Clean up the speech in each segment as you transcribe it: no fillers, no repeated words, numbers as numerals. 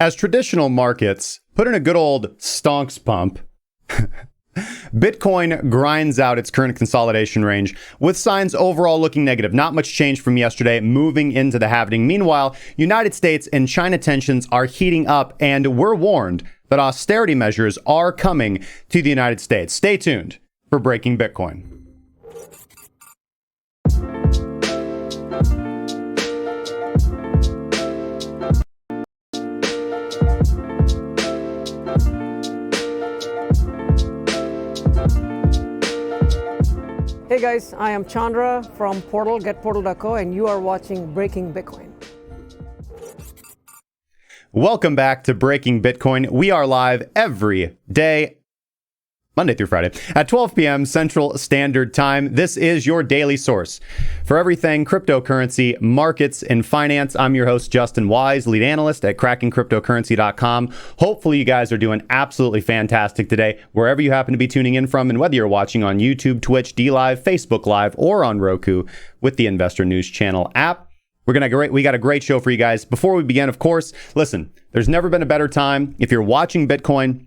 as traditional markets put in a good old stonks pump, Bitcoin grinds out its current consolidation range with signs overall looking negative. Not much change from yesterday, moving into the halving. Meanwhile, United States and China tensions are heating up, and we're warned that austerity measures are coming to the United States. Stay tuned for Breaking Bitcoin. Hey guys, I am Chandra from getportal.co, and you are watching Breaking Bitcoin. Welcome back to Breaking Bitcoin. We are live every day, Monday through Friday, at 12 p.m. Central Standard Time. This is your daily source for everything cryptocurrency, markets, and finance. I'm your host, Justin Wise, lead analyst at CrackingCrypotcurrency.com. Hopefully you guys are doing absolutely fantastic today, wherever you happen to be tuning in from, and whether you're watching on YouTube, Twitch, DLive, Facebook Live, or on Roku with the Investor News Channel app. We got a great show for you guys. Before we begin, of course, listen, there's never been a better time. If you're watching Bitcoin,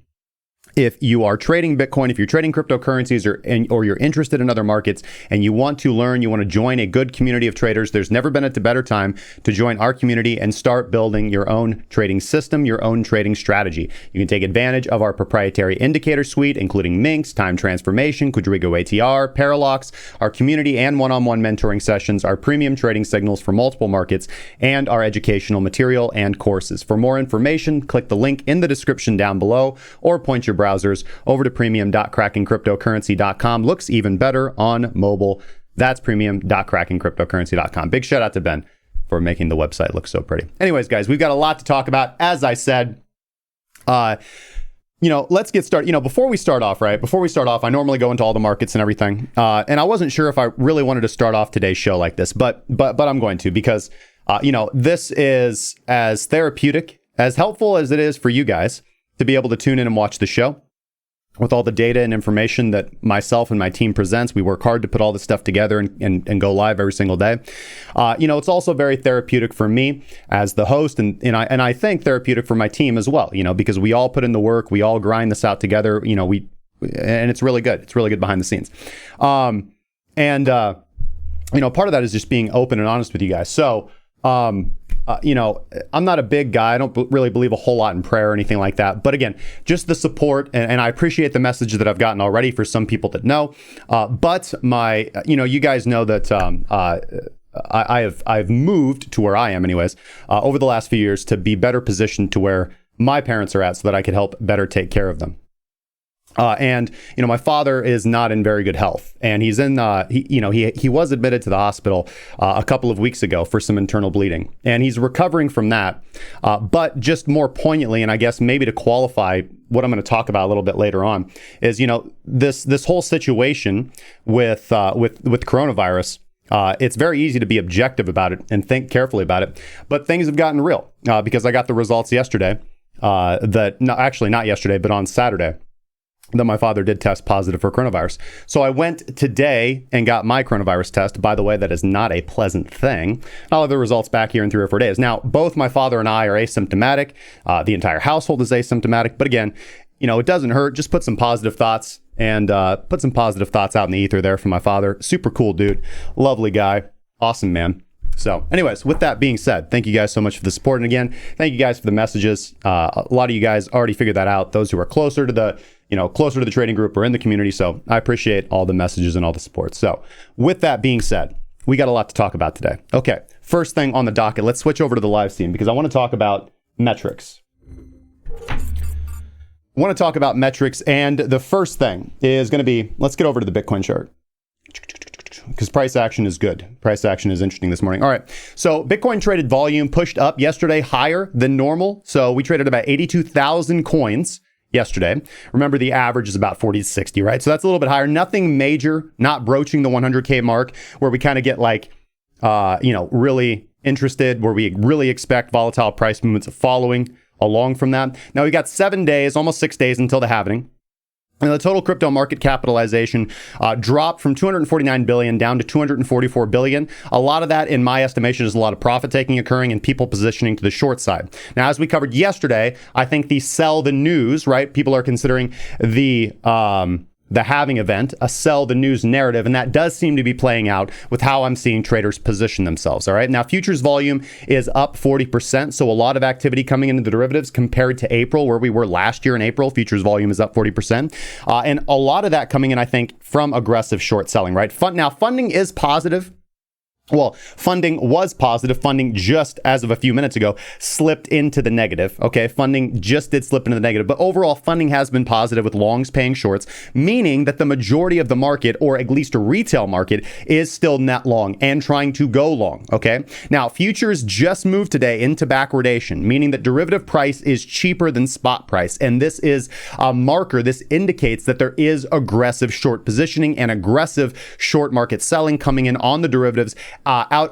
if you are trading Bitcoin, if you're trading cryptocurrencies, or you're interested in other markets and you want to learn, you want to join a good community of traders, there's never been a better time to join our community and start building your own trading system, your own trading strategy. You can take advantage of our proprietary indicator suite, including Minx, Time Transformation, Quadriga ATR, Parallax, our community and one-on-one mentoring sessions, our premium trading signals for multiple markets, and our educational material and courses. For more information, click the link in the description down below or point your browsers over to premium.crackingcryptocurrency.com. Looks even better on mobile. That's premium.crackingcryptocurrency.com. Big shout out to Ben for making the website look so pretty. Anyways, guys, we've got a lot to talk about. As I said, let's get started. Before we start off, I normally go into all the markets and everything. And I wasn't sure if I really wanted to start off today's show like this, but I'm going to, because, this is as therapeutic, as helpful as it is for you guys to be able to tune in and watch the show with all the data and information that myself and my team presents. We work hard to put all this stuff together and go live every single day. It's also very therapeutic for me as the host, and I think therapeutic for my team as well, because we all put in the work, we all grind this out together, and it's really good. It's really good behind the scenes. Part of that is just being open and honest with you guys. So, I'm not a big guy. I don't really believe a whole lot in prayer or anything like that. But again, just the support, and I appreciate the message that I've gotten already for some people that know. But you guys know that I've moved to where I am, anyways, over the last few years to be better positioned to where my parents are at, so that I could help better take care of them. My father is not in very good health, and he's in, he was admitted to the hospital a couple of weeks ago for some internal bleeding, and he's recovering from that. But just more poignantly, and I guess maybe to qualify what I'm going to talk about a little bit later on, is, this whole situation with coronavirus. It's very easy to be objective about it and think carefully about it, but things have gotten real, because I got the results yesterday, not yesterday, but on Saturday, that my father did test positive for coronavirus. So I went today and got my coronavirus test. By the way, that is not a pleasant thing. I'll have the results back here in 3 or 4 days. Now, both my father and I are asymptomatic. The entire household is asymptomatic. But again, it doesn't hurt. Just put some positive thoughts and put some positive thoughts out in the ether there for my father. Super cool dude. Lovely guy. Awesome man. So anyways, with that being said, thank you guys so much for the support. And again, thank you guys for the messages. A lot of you guys already figured that out. Those who are closer to the trading group or in the community. So I appreciate all the messages and all the support. So with that being said, we got a lot to talk about today. Okay, first thing on the docket, let's switch over to the live stream because I want to talk about metrics. And the first thing is going to be, let's get over to the Bitcoin chart, because price action is good. Price action is interesting this morning. All right. So Bitcoin traded volume pushed up yesterday higher than normal. So we traded about 82,000 coins yesterday. Remember, the average is about 40 to 60, right? So that's a little bit higher. Nothing major, not broaching the 100K mark where we kind of get really interested, where we really expect volatile price movements following along from that. Now we got 7 days, almost 6 days until the halving. And the total crypto market capitalization dropped from 249 billion down to 244 billion. A lot of that, in my estimation, is a lot of profit taking occurring and people positioning to the short side. Now, as we covered yesterday, I think the sell the news, right? People are considering the halving event, a sell the news narrative, and that does seem to be playing out with how I'm seeing traders position themselves. All right. Now, futures volume is up 40%. So a lot of activity coming into the derivatives compared to April, where we were last year in April. Futures volume is up 40%. And a lot of that coming in, I think, from aggressive short selling, right? Now, funding is positive. Well, funding was positive. Funding just as of a few minutes ago slipped into the negative. Okay, funding just did slip into the negative, but overall funding has been positive with longs paying shorts, meaning that the majority of the market, or at least a retail market, is still net long and trying to go long. Okay, now futures just moved today into backwardation, meaning that derivative price is cheaper than spot price, and this is a marker. This indicates that there is aggressive short positioning and aggressive short market selling coming in on the derivatives.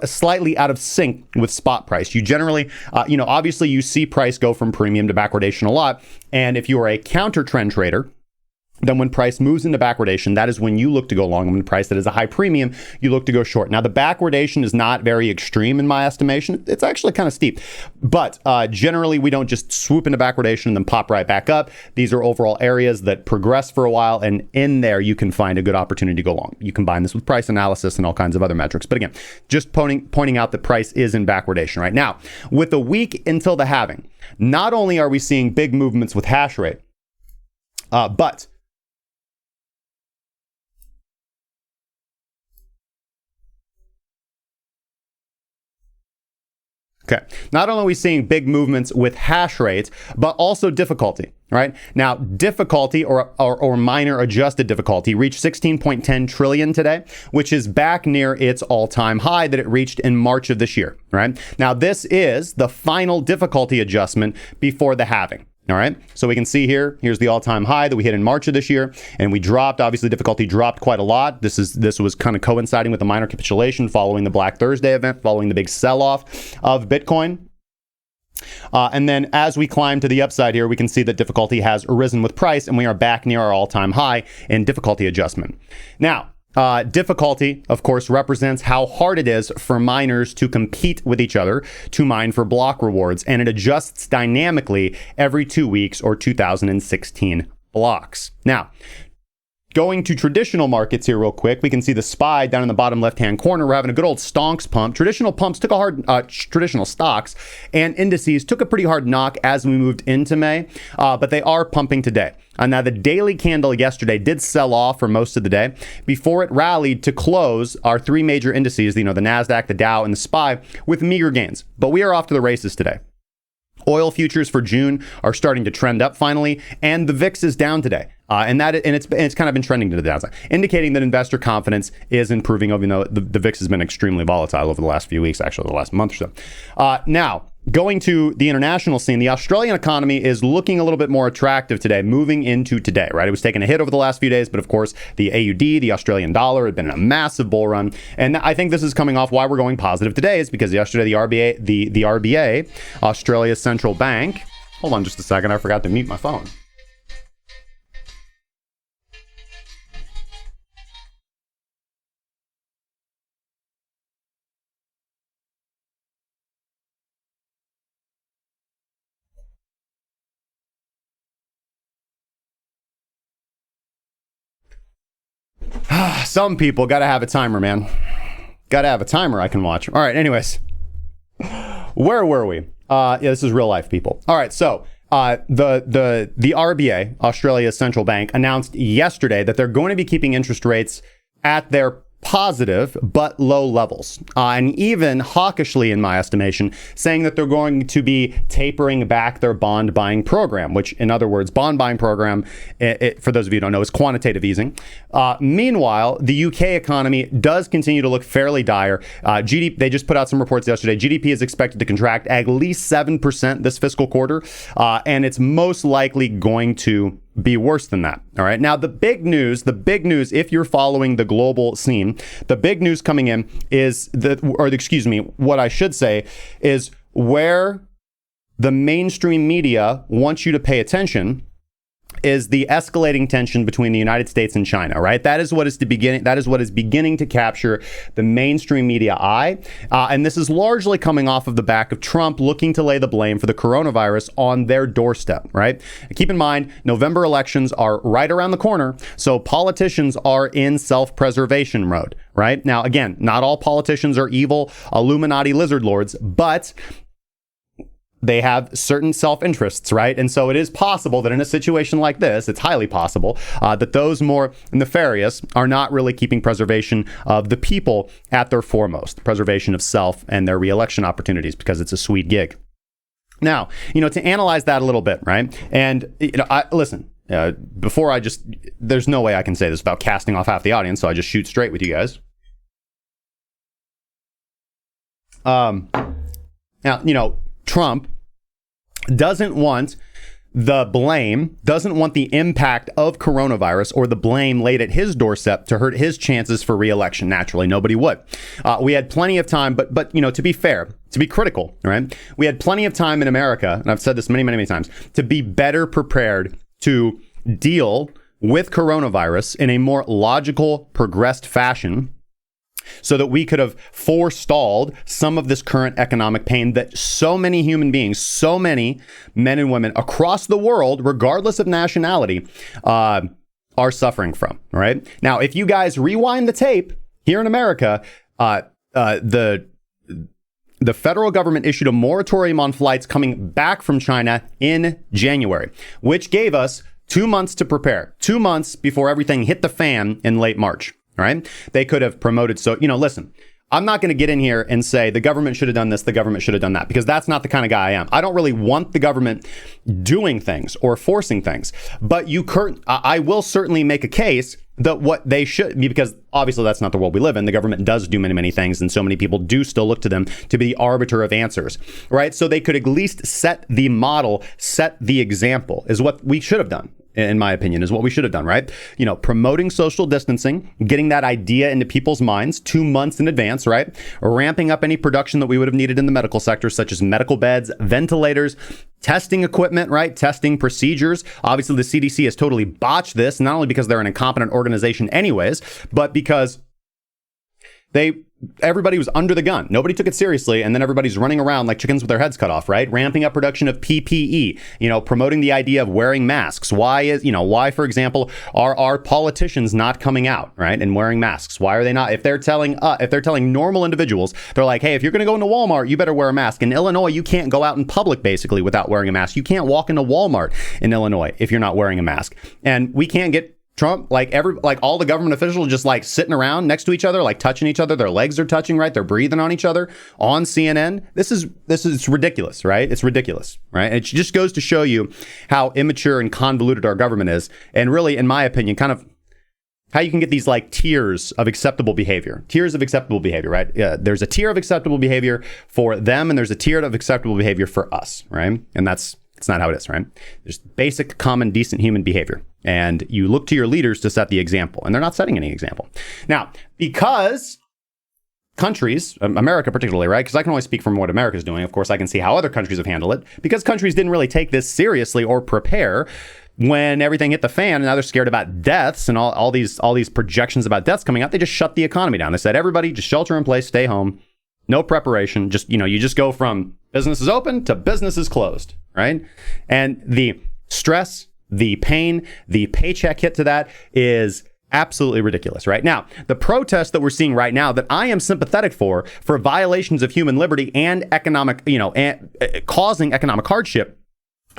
Slightly out of sync with spot price. You generally, obviously you see price go from premium to backwardation a lot. And if you are a counter trend trader, then when price moves into backwardation, that is when you look to go long. When price that is a high premium, you look to go short. Now, the backwardation is not very extreme in my estimation. It's actually kind of steep. But generally, we don't just swoop into backwardation and then pop right back up. These are overall areas that progress for a while. And in there, you can find a good opportunity to go long. You combine this with price analysis and all kinds of other metrics. But again, just pointing out that price is in backwardation right now. With a week until the halving, not only are we seeing big movements with hash rate, but okay. Not only are we seeing big movements with hash rates, but also difficulty, right? Now, difficulty or minor adjusted difficulty reached 16.10 trillion today, which is back near its all-time high that it reached in March of this year, right? Now, this is the final difficulty adjustment before the halving. All right, so we can see here's the all-time high that we hit in March of this year, and we dropped. Obviously, difficulty dropped quite a lot. This was kind of coinciding with the minor capitulation following the Black Thursday event, following the big sell-off of Bitcoin. And then as we climb to the upside here, we can see that difficulty has risen with price, and we are back near our all-time high in difficulty adjustment. Now, difficulty, of course, represents how hard it is for miners to compete with each other to mine for block rewards, and it adjusts dynamically every 2 weeks or 2016 blocks. Now, going to traditional markets here real quick, we can see the SPY down in the bottom left-hand corner. We're having a good old stonks pump. Traditional pumps took a hard, traditional stocks and indices took a pretty hard knock as we moved into May, but they are pumping today. Now, the daily candle yesterday did sell off for most of the day before it rallied to close our three major indices, the NASDAQ, the Dow, and the SPY, with meager gains. But we are off to the races today. Oil futures for June are starting to trend up finally, and the VIX is down today. And it's kind of been trending to the downside, indicating that investor confidence is improving, even though the VIX has been extremely volatile over the last few weeks, actually the last month or so. Now, going to the international scene, the Australian economy is looking a little bit more attractive today, moving into today, right? It was taking a hit over the last few days, but of course, the AUD, the Australian dollar, had been in a massive bull run. And I think this is coming off why we're going positive today, is because yesterday the RBA, Australia's central bank, hold on just a second, I forgot to mute my phone. Some people got to have a timer, man. Got to have a timer I can watch. All right, anyways. Where were we? Yeah, this is real life, people. All right, so the RBA, Australia's central bank, announced yesterday that they're going to be keeping interest rates at their positive but low levels, and even hawkishly, in my estimation, saying that they're going to be tapering back their bond buying program, which, in other words, bond buying program, for those of you who don't know, is quantitative easing. Meanwhile, the UK economy does continue to look fairly dire. GDP, they just put out some reports yesterday. GDP is expected to contract at least 7% this fiscal quarter, and it's most likely going to be worse than that. All right. Now, the big news, if you're following the global scene, the big news coming in is what I should say is where the mainstream media wants you to pay attention is the escalating tension between the United States and China, right? That is what is beginning to capture the mainstream media eye. And this is largely coming off of the back of Trump looking to lay the blame for the coronavirus on their doorstep, right? Keep in mind, November elections are right around the corner, so politicians are in self-preservation mode, right? Now, again, not all politicians are evil Illuminati lizard lords, but they have certain self-interests, right? And so it is possible that in a situation like this, it's highly possible that those more nefarious are not really keeping preservation of the people at their foremost, preservation of self and their re-election opportunities, because it's a sweet gig. Now, to analyze that a little bit, right? And, listen, there's no way I can say this without casting off half the audience, so I just shoot straight with you guys. Now, Trump doesn't want the blame, doesn't want the impact of coronavirus or the blame laid at his doorstep to hurt his chances for re-election. Naturally, nobody would. We had plenty of time, but to be fair, to be critical, right? We had plenty of time in America, and I've said this many times, to be better prepared to deal with coronavirus in a more logical, progressed fashion, so that we could have forestalled some of this current economic pain that so many human beings, so many men and women across the world, regardless of nationality, are suffering from, right? Now, if you guys rewind the tape here in America, the federal government issued a moratorium on flights coming back from China in January, which gave us 2 months to prepare, 2 months before everything hit the fan in late March. All right. They could have promoted. So, listen, I'm not going to get in here and say the government should have done this, the government should have done that, because that's not the kind of guy I am. I don't really want the government doing things or forcing things. But I will certainly make a case that what they should be, because obviously that's not the world we live in. The government does do many things, and so many people do still look to them to be the arbiter of answers, right? So they could at least set the model, set the example, is what we should have done. In my opinion, is what we should have done, right? Promoting social distancing, getting that idea into people's minds 2 months in advance, right? Ramping up any production that we would have needed in the medical sector, such as medical beds, ventilators, testing equipment, right? Testing procedures. Obviously, the CDC has totally botched this, not only because they're an incompetent organization anyways, but because everybody was under the gun. Nobody took it seriously. And then everybody's running around like chickens with their heads cut off, right? Ramping up production of PPE, promoting the idea of wearing masks. Why, for example, are our politicians not coming out, right? And wearing masks? Why are they not? If they're telling normal individuals, they're like, hey, if you're going to go into Walmart, you better wear a mask. In Illinois, you can't go out in public basically without wearing a mask. You can't walk into Walmart in Illinois if you're not wearing a mask. And we can't get Trump, all the government officials just sitting around next to each other, touching each other. Their legs are touching, right? They're breathing on each other on CNN. This is ridiculous, right? It's ridiculous, right? It just goes to show you how immature and convoluted our government is. And really, in my opinion, kind of how you can get these tiers of acceptable behavior. Tiers of acceptable behavior, right? Yeah, there's a tier of acceptable behavior for them, and there's a tier of acceptable behavior for us, right? And it's not how it is, right? There's basic, common, decent human behavior. And you look to your leaders to set the example. And they're not setting any example. Now, because countries, America particularly, right? Because I can only speak from what America's doing. Of course, I can see how other countries have handled it. Because countries didn't really take this seriously or prepare when everything hit the fan, and now they're scared about deaths and all these projections about deaths coming out. They just shut the economy down. They said, everybody just shelter in place, stay home. No preparation. Just, you just go from business is open to business is closed, right? And the stress, the pain, the paycheck hit to that is absolutely ridiculous, right? Now, the protests that we're seeing right now that I am sympathetic for violations of human liberty and economic, causing economic hardship,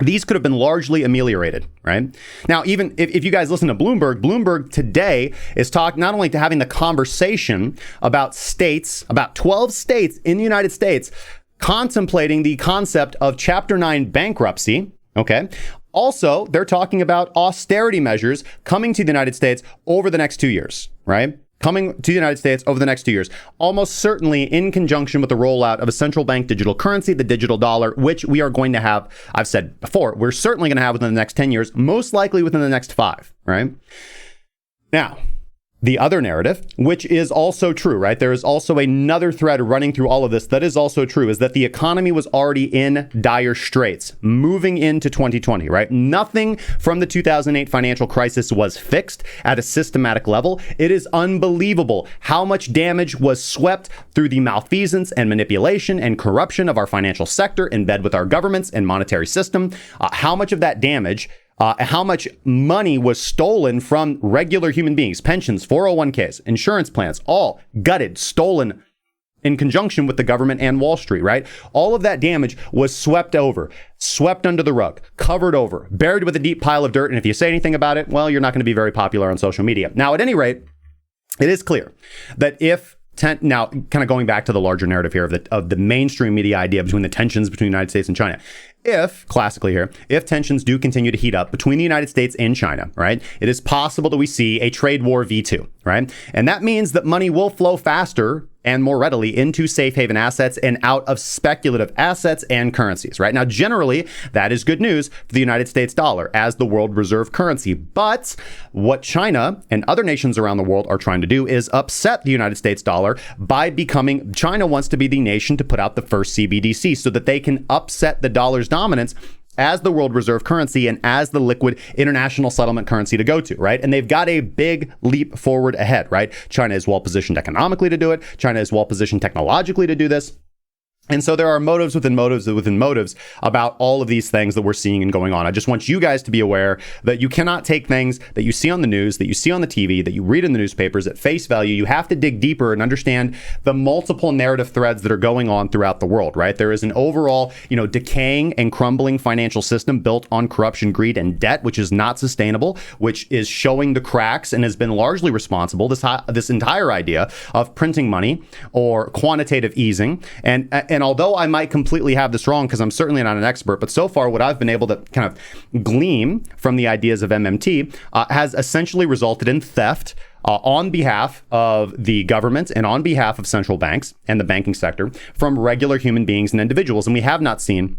these could have been largely ameliorated, right? Now, even if you guys listen to Bloomberg today is not only to having the conversation about states, about 12 states in the United States, contemplating the concept of Chapter 9 bankruptcy, okay? Also, they're talking about austerity measures coming to the United States over the next 2 years, right? Coming to the United States over the next 2 years, almost certainly in conjunction with the rollout of a central bank digital currency, the digital dollar, which we are going to have, I've said before, we're certainly going to have within the next 10 years, most likely within the next 5, right? Now, the other narrative, which is also true, right? There is also another thread running through all of this that is also true, is that the economy was already in dire straits moving into 2020, right? Nothing from the 2008 financial crisis was fixed at a systematic level. It is unbelievable how much damage was swept through the malfeasance and manipulation and corruption of our financial sector in bed with our governments and monetary system. How much of that damage how much money was stolen from regular human beings, pensions, 401ks, insurance plans, all gutted, stolen in conjunction with the government and Wall Street, right? All of that damage was swept over, swept under the rug, covered over, buried with a deep pile of dirt. And if you say anything about it, well, you're not going to be very popular on social media. Now, at any rate, it is clear that if now, kind of going back to the larger narrative here of the mainstream media idea between the tensions between the United States and China, classically here, if tensions do continue to heat up between the United States and China, right, it is possible that we see a trade war V2, right? And that means that money will flow faster and more readily into safe haven assets and out of speculative assets and currencies, right? Now, generally, that is good news for the United States dollar as the world reserve currency. But what China and other nations around the world are trying to do is upset the United States dollar by China wants to be the nation to put out the first CBDC so that they can upset the dollar's dominance as the world reserve currency and as the liquid international settlement currency to go to, right? And they've got a big leap forward ahead, right? China is well positioned economically to do it. China is well positioned technologically to do this. And so there are motives within motives about all of these things that we're seeing and going on. I just want you guys to be aware that you cannot take things that you see on the news, that you see on the TV, that you read in the newspapers at face value. You have to dig deeper and understand the multiple narrative threads that are going on throughout the world, right? There is an overall, decaying and crumbling financial system built on corruption, greed, and debt, which is not sustainable, which is showing the cracks and has been largely responsible, this entire idea of printing money or quantitative easing. And although I might completely have this wrong, because I'm certainly not an expert, but so far what I've been able to kind of glean from the ideas of MMT has essentially resulted in theft on behalf of the government and on behalf of central banks and the banking sector from regular human beings and individuals. And we have not seen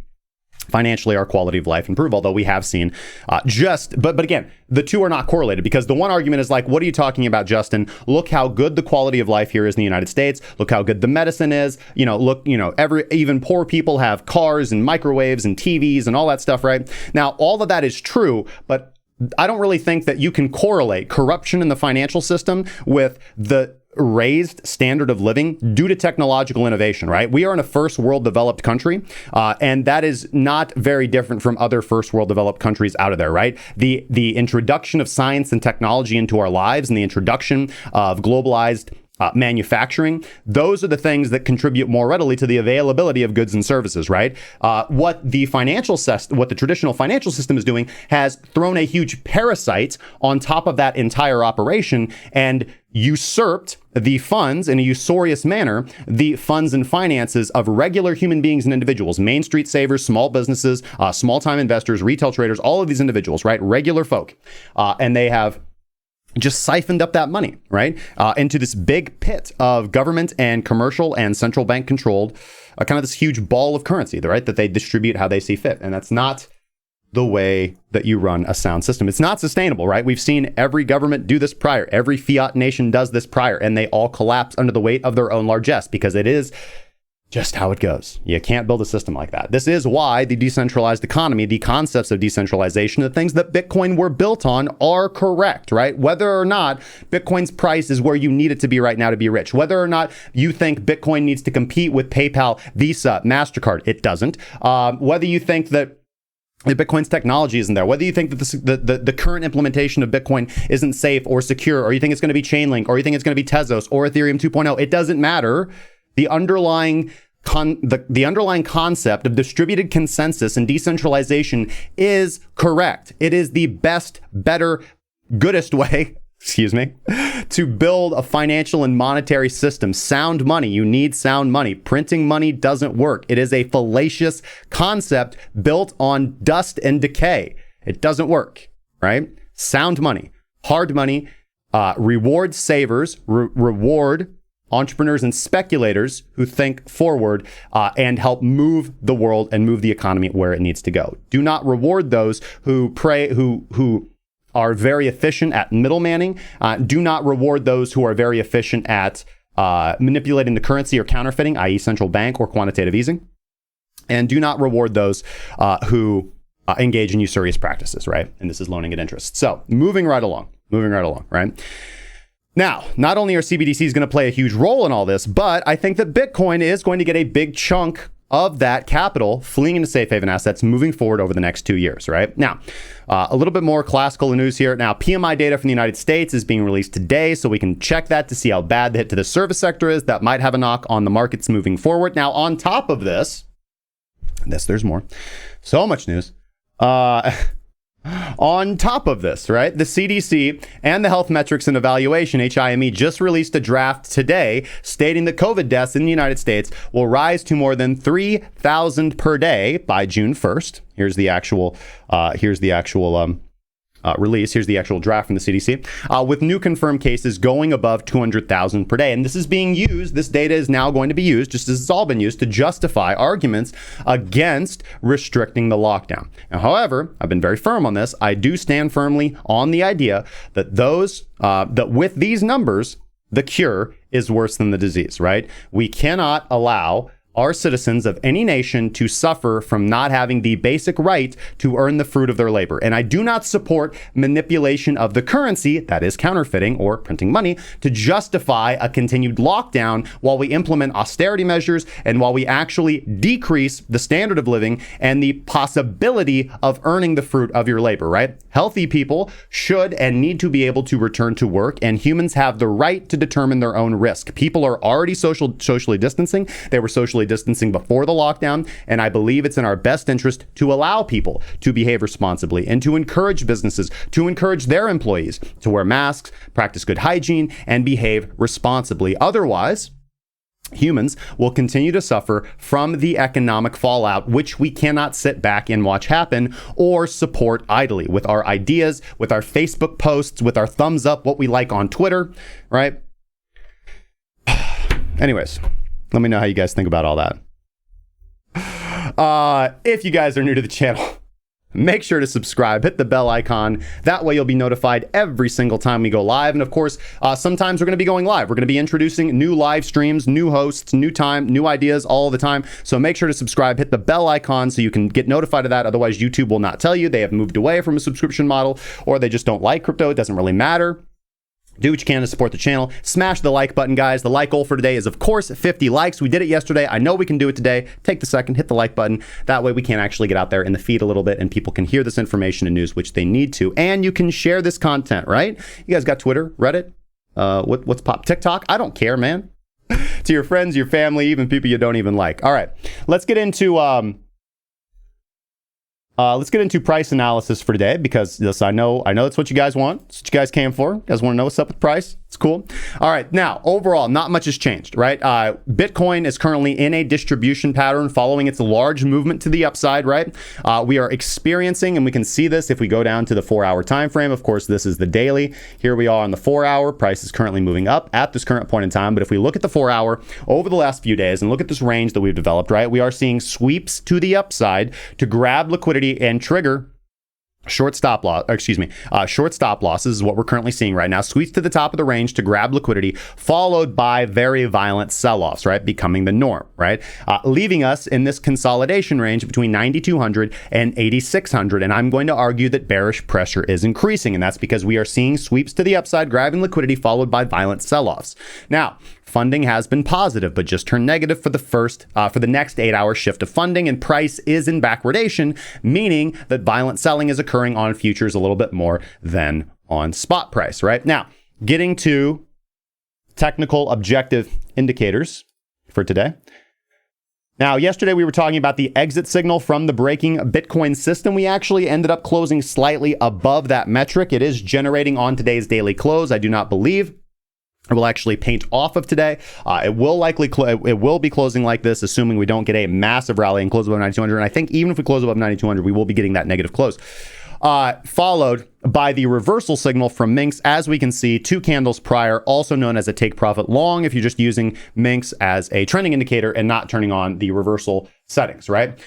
financially our quality of life improve, although we have seen but again, the two are not correlated, because the one argument is like, what are you talking about, Justin? Look how good the quality of life here is in the United States. Look how good the medicine is. Even poor people have cars and microwaves and TVs and all that stuff, right? Now, all of that is true, but I don't really think that you can correlate corruption in the financial system with the raised standard of living due to technological innovation, right? We are in a first world developed country, and that is not very different from other first world developed countries out of there, right? The introduction of science and technology into our lives and the introduction of globalized manufacturing, those are the things that contribute more readily to the availability of goods and services, right? What the traditional financial system is doing has thrown a huge parasite on top of that entire operation and usurped the funds in a usurious manner, the funds and finances of regular human beings and individuals, Main Street savers, small businesses, small-time investors, retail traders, all of these individuals, right? Regular folk. And they have just siphoned up that money, right? Into this big pit of government and commercial and central bank controlled, kind of this huge ball of currency, right? That they distribute how they see fit. And that's not the way that you run a sound system. It's not sustainable, right? We've seen every government do this prior. Every fiat nation does this prior, and they all collapse under the weight of their own largesse, because it is just how it goes. You can't build a system like that. This is why the decentralized economy, the concepts of decentralization, the things that Bitcoin were built on are correct, right? Whether or not Bitcoin's price is where you need it to be right now to be rich, whether or not you think Bitcoin needs to compete with PayPal, Visa, MasterCard, it doesn't. Whether you think that Bitcoin's technology isn't there, whether you think that the current implementation of Bitcoin isn't safe or secure, or you think it's going to be Chainlink, or you think it's going to be Tezos or Ethereum 2.0, it doesn't matter. The underlying concept of distributed consensus and decentralization is correct. It is the best, better, goodest way, to build a financial and monetary system. Sound money. You need sound money. Printing money doesn't work. It is a fallacious concept built on dust and decay. It doesn't work, right? Sound money, hard money, reward savers, reward entrepreneurs and speculators who think forward and help move the world and move the economy where it needs to go. Do not reward those who are very efficient at middlemaning. Do not reward those who are very efficient at manipulating the currency or counterfeiting, i.e. central bank or quantitative easing. And do not reward those who engage in usurious practices, right? And this is loaning at interest. So moving right along, right? Now, not only are CBDCs going to play a huge role in all this, but I think that Bitcoin is going to get a big chunk of that capital fleeing into safe haven assets moving forward over the next 2 years, right? Now, a little bit more classical news here. Now, PMI data from the United States is being released today, so we can check that to see how bad the hit to the service sector is. That might have a knock on the markets moving forward. Now, on top of this, there's more. So much news. On top of this, right, the CDC and the Health Metrics and Evaluation, HIME, just released a draft today stating that COVID deaths in the United States will rise to more than 3,000 per day by June 1st. Here's the actual release. Here's the actual draft from the CDC, with new confirmed cases going above 200,000 per day. And this is being used. This data is now going to be used, just as it's all been used, to justify arguments against restricting the lockdown. Now, however, I've been very firm on this. I do stand firmly on the idea that that with these numbers, the cure is worse than the disease, right? We cannot allow our citizens of any nation to suffer from not having the basic right to earn the fruit of their labor. And I do not support manipulation of the currency, that is counterfeiting or printing money, to justify a continued lockdown while we implement austerity measures and while we actually decrease the standard of living and the possibility of earning the fruit of your labor, right? Healthy people should and need to be able to return to work, and humans have the right to determine their own risk. People are already socially distancing. They were socially distancing before the lockdown, and I believe it's in our best interest to allow people to behave responsibly and to encourage businesses, to encourage their employees to wear masks, practice good hygiene, and behave responsibly. Otherwise, humans will continue to suffer from the economic fallout, which we cannot sit back and watch happen or support idly with our ideas, with our Facebook posts, with our thumbs up, what we like on Twitter, right? Anyways, let me know how you guys think about all that. If you guys are new to the channel, make sure to subscribe, hit the bell icon. That way you'll be notified every single time we go live. And of course, sometimes we're going to be going live. We're going to be introducing new live streams, new hosts, new time, new ideas all the time. So make sure to subscribe, hit the bell icon so you can get notified of that. Otherwise, YouTube will not tell you. They have moved away from a subscription model, or they just don't like crypto. It doesn't really matter. Do what you can to support the channel. Smash the like button, guys. The like goal for today is, of course, 50 likes. We did it yesterday. I know we can do it today. Take the second, hit the like button. That way we can actually get out there in the feed a little bit and people can hear this information and news, which they need to. And you can share this content, right? You guys got Twitter, Reddit, what's pop? TikTok? I don't care, man. To your friends, your family, even people you don't even like. All right, let's get into price analysis for today, because this, I know that's what you guys want. It's what you guys came for. You guys want to know what's up with price? It's cool. All right. Now, overall, not much has changed, right? Bitcoin is currently in a distribution pattern following its large movement to the upside, right? We are experiencing, and we can see this if we go down to the 4-hour time frame. Of course, this is the daily. Here we are on the 4-hour. Price is currently moving up at this current point in time. But if we look at the 4-hour over the last few days and look at this range that we've developed, right, we are seeing sweeps to the upside to grab liquidity and trigger short stop losses is what we're currently seeing right now. Sweeps to the top of the range to grab liquidity, followed by very violent sell-offs, right? Becoming the norm, right? Leaving us in this consolidation range between 9,200 and 8,600. And I'm going to argue that bearish pressure is increasing. And that's because we are seeing sweeps to the upside, grabbing liquidity, followed by violent sell-offs. Now, funding has been positive, but just turned negative for the next 8-hour shift of funding, and price is in backwardation, meaning that violent selling is occurring on futures a little bit more than on spot price, right? Now, getting to technical objective indicators for today. Now, yesterday we were talking about the exit signal from the breaking Bitcoin system. We actually ended up closing slightly above that metric. It is generating on today's daily close. I do not believe it will actually paint off of today. It will be closing like this, assuming we don't get a massive rally and close above 9,200. And I think even if we close above 9,200, we will be getting that negative close. Followed by the reversal signal from Minx, as we can see 2 candles prior, also known as a take profit long if you're just using Minx as a trending indicator and not turning on the reversal settings, right?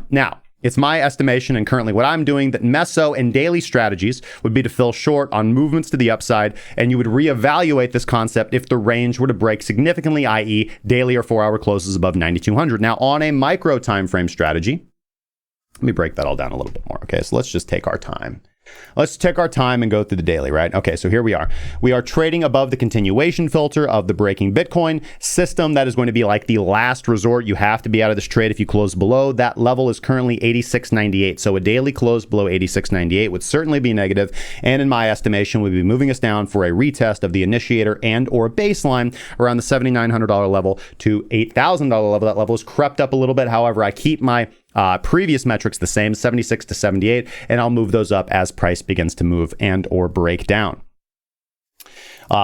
Now, It's my estimation and currently what I'm doing that meso and daily strategies would be to fill short on movements to the upside, and you would reevaluate this concept if the range were to break significantly, i.e. daily or 4-hour closes above 9,200. Now, on a micro time frame strategy, let me break that all down a little bit more. Okay, so let's just take our time. Let's take our time and go through the daily, right? Okay, so here we are. We are trading above the continuation filter of the breaking Bitcoin system. That is going to be like the last resort. You have to be out of this trade if you close below. That level is currently 86.98. So a daily close below 86.98 would certainly be negative, and in my estimation would be moving us down for a retest of the initiator and or baseline around the $7,900 level to $8,000 level. That level has crept up a little bit. However, I keep my previous metrics the same, 76 to 78, and I'll move those up as price begins to move and or break down.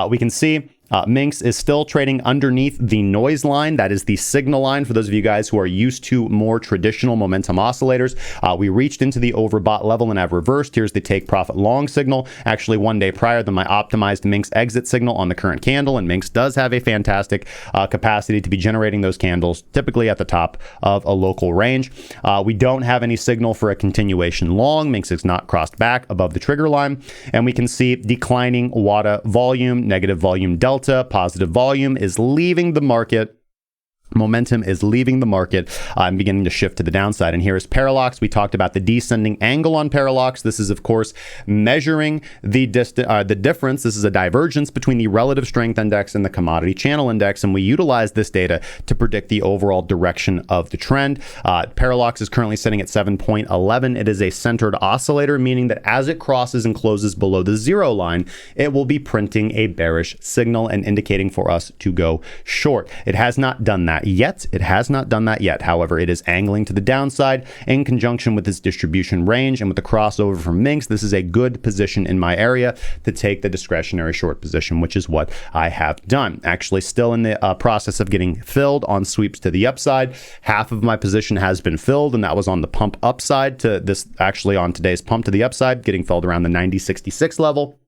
We can see Minx is still trading underneath the noise line. That is the signal line for those of you guys who are used to more traditional momentum oscillators. We reached into the overbought level and have reversed. Here's the take profit long signal, actually 1 day prior than my optimized Minx exit signal on the current candle. And Minx does have a fantastic capacity to be generating those candles, typically at the top of a local range. We don't have any signal for a continuation long. Minx is not crossed back above the trigger line. And we can see declining WADA volume, negative volume delta. Positive volume is leaving the market. Momentum is leaving the market and beginning to shift to the downside. And here is Parallax. We talked about the descending angle on Parallax. This is, of course, measuring the difference. This is a divergence between the relative strength index and the commodity channel index. And we utilize this data to predict the overall direction of the trend. Parallax is currently sitting at 7.11. It is a centered oscillator, meaning that as it crosses and closes below the zero line, it will be printing a bearish signal and indicating for us to go short. It has not done that yet. It has not done that yet. However, it is angling to the downside in conjunction with its distribution range and with the crossover from Minx. This is a good position in my area to take the discretionary short position, which is what I have done. Actually, still in the process of getting filled on sweeps to the upside. Half of my position has been filled, and that was on the pump upside to this, actually on today's pump to the upside, getting filled around the 90.66 level.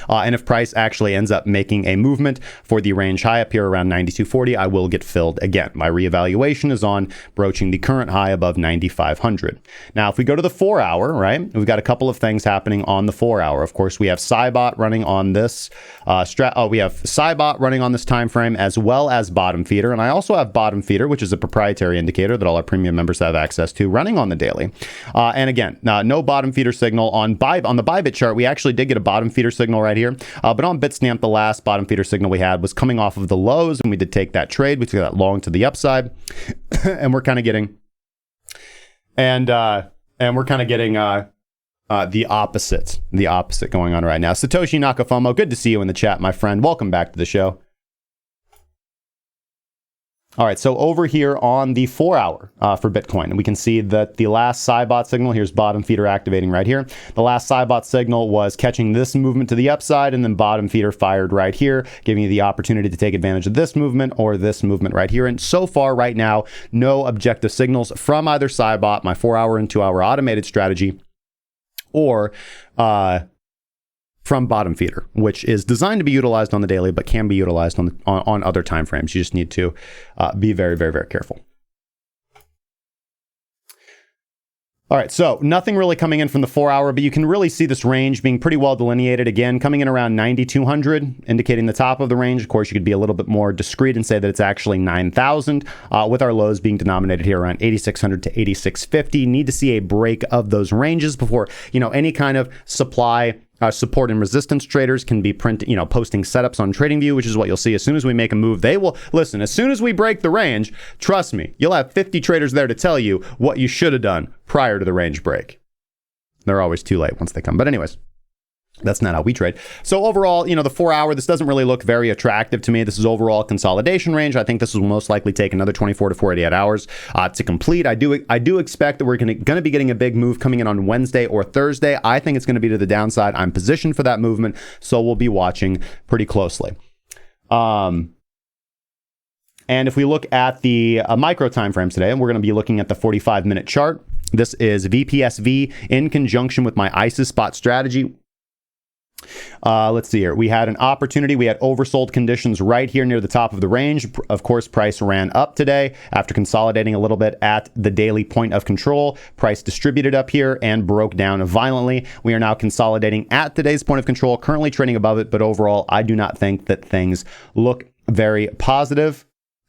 And if price actually ends up making a movement for the range high up here around 92.40, I will get filled again. My reevaluation is on broaching the current high above 9,500. Now, if we go to the 4-hour, right, we've got a couple of things happening on the 4-hour. Of course, we have Cybot running on this we have Cybot running on this time frame, as well as Bottom Feeder. And I also have Bottom Feeder, which is a proprietary indicator that all our premium members have access to, running on the daily. And again, no Bottom Feeder signal on the ByBit chart. We actually did get a Bottom Feeder signal right here, but on Bitstamp, the last Bottom Feeder signal we had was coming off of the lows, and we did take that trade. We took that long to the upside, and we're kind of getting the opposite going on right now. Satoshi Nakafomo, good to see you in the chat, my friend. Welcome back to the show. All right, so over here on the 4-hour for Bitcoin, we can see that the last Cybot signal, here's Bottom Feeder activating right here. The last Cybot signal was catching this movement to the upside, and then Bottom Feeder fired right here, giving you the opportunity to take advantage of this movement or this movement right here. And so far right now, no objective signals from either Cybot, my 4-hour and 2-hour automated strategy, or from Bottom Feeder, which is designed to be utilized on the daily, but can be utilized on other time frames. You just need to be very, very, very careful. All right, so nothing really coming in from the 4-hour, but you can really see this range being pretty well delineated. Again, coming in around 9,200, indicating the top of the range. Of course, you could be a little bit more discreet and say that it's actually 9,000, with our lows being denominated here around 8,600 to 8,650. Need to see a break of those ranges before, any kind of supply support and resistance traders can be posting setups on TradingView, which is what you'll see as soon as we make a move. They will listen. As soon as we break the range, trust me, you'll have 50 traders there to tell you what you should have done prior to the range break. They're always too late once they come. But anyways, that's not how we trade. So overall, the 4-hour, this doesn't really look very attractive to me. This is overall consolidation range. I think this will most likely take another 24 to 48 hours to complete. I do expect that we're going to be getting a big move coming in on Wednesday or Thursday. I think it's going to be to the downside. I'm positioned for that movement, so we'll be watching pretty closely. And if we look at the micro time frames today, and we're going to be looking at the 45-minute chart. This is VPSV in conjunction with my ISIS spot strategy. Let's see here. We had an opportunity. We had oversold conditions right here near the top of the range. Of course, price ran up today after consolidating a little bit at the daily point of control. Price distributed up here and broke down violently. We are now consolidating at today's point of control, currently trading above it. But overall, I do not think that things look very positive.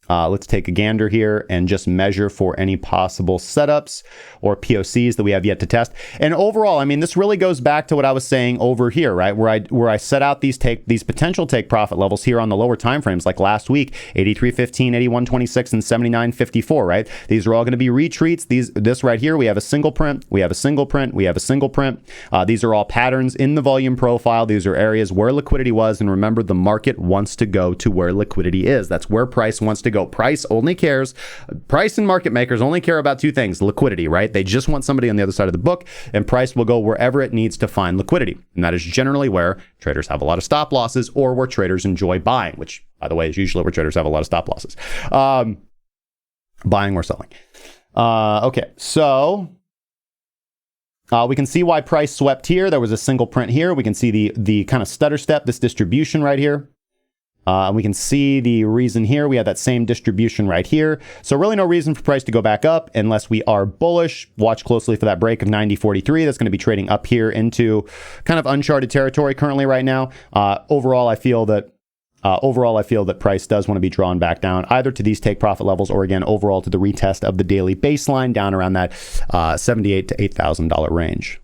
Let's take a gander here and just measure for any possible setups or POCs that we have yet to test. And overall, I mean, this really goes back to what I was saying over here, right? Where I set out these potential take profit levels here on the lower time frames, like last week, 83.15, 81.26, and 79.54, right? These are all going to be retreats. This right here, we have a single print, we have a single print, we have a single print. These are all patterns in the volume profile. These are areas where liquidity was. And remember, the market wants to go to where liquidity is. That's where price wants to go. Price and market makers only care about two things: liquidity, right? They just want somebody on the other side of the book, and price will go wherever it needs to find liquidity. And that is generally where traders have a lot of stop losses, or where traders enjoy buying, which, by the way, is usually where traders have a lot of stop losses. Buying or selling. Okay, so we can see why price swept here. There was a single print here. We can see the kind of stutter step, this distribution right here. And we can see the reason here. We have that same distribution right here. So really no reason for price to go back up unless we are bullish. Watch closely for that break of 90.43. That's going to be trading up here into kind of uncharted territory currently right now. Overall, I feel that price does want to be drawn back down either to these take profit levels or, again, overall to the retest of the daily baseline down around that $78,000 to $8,000 range.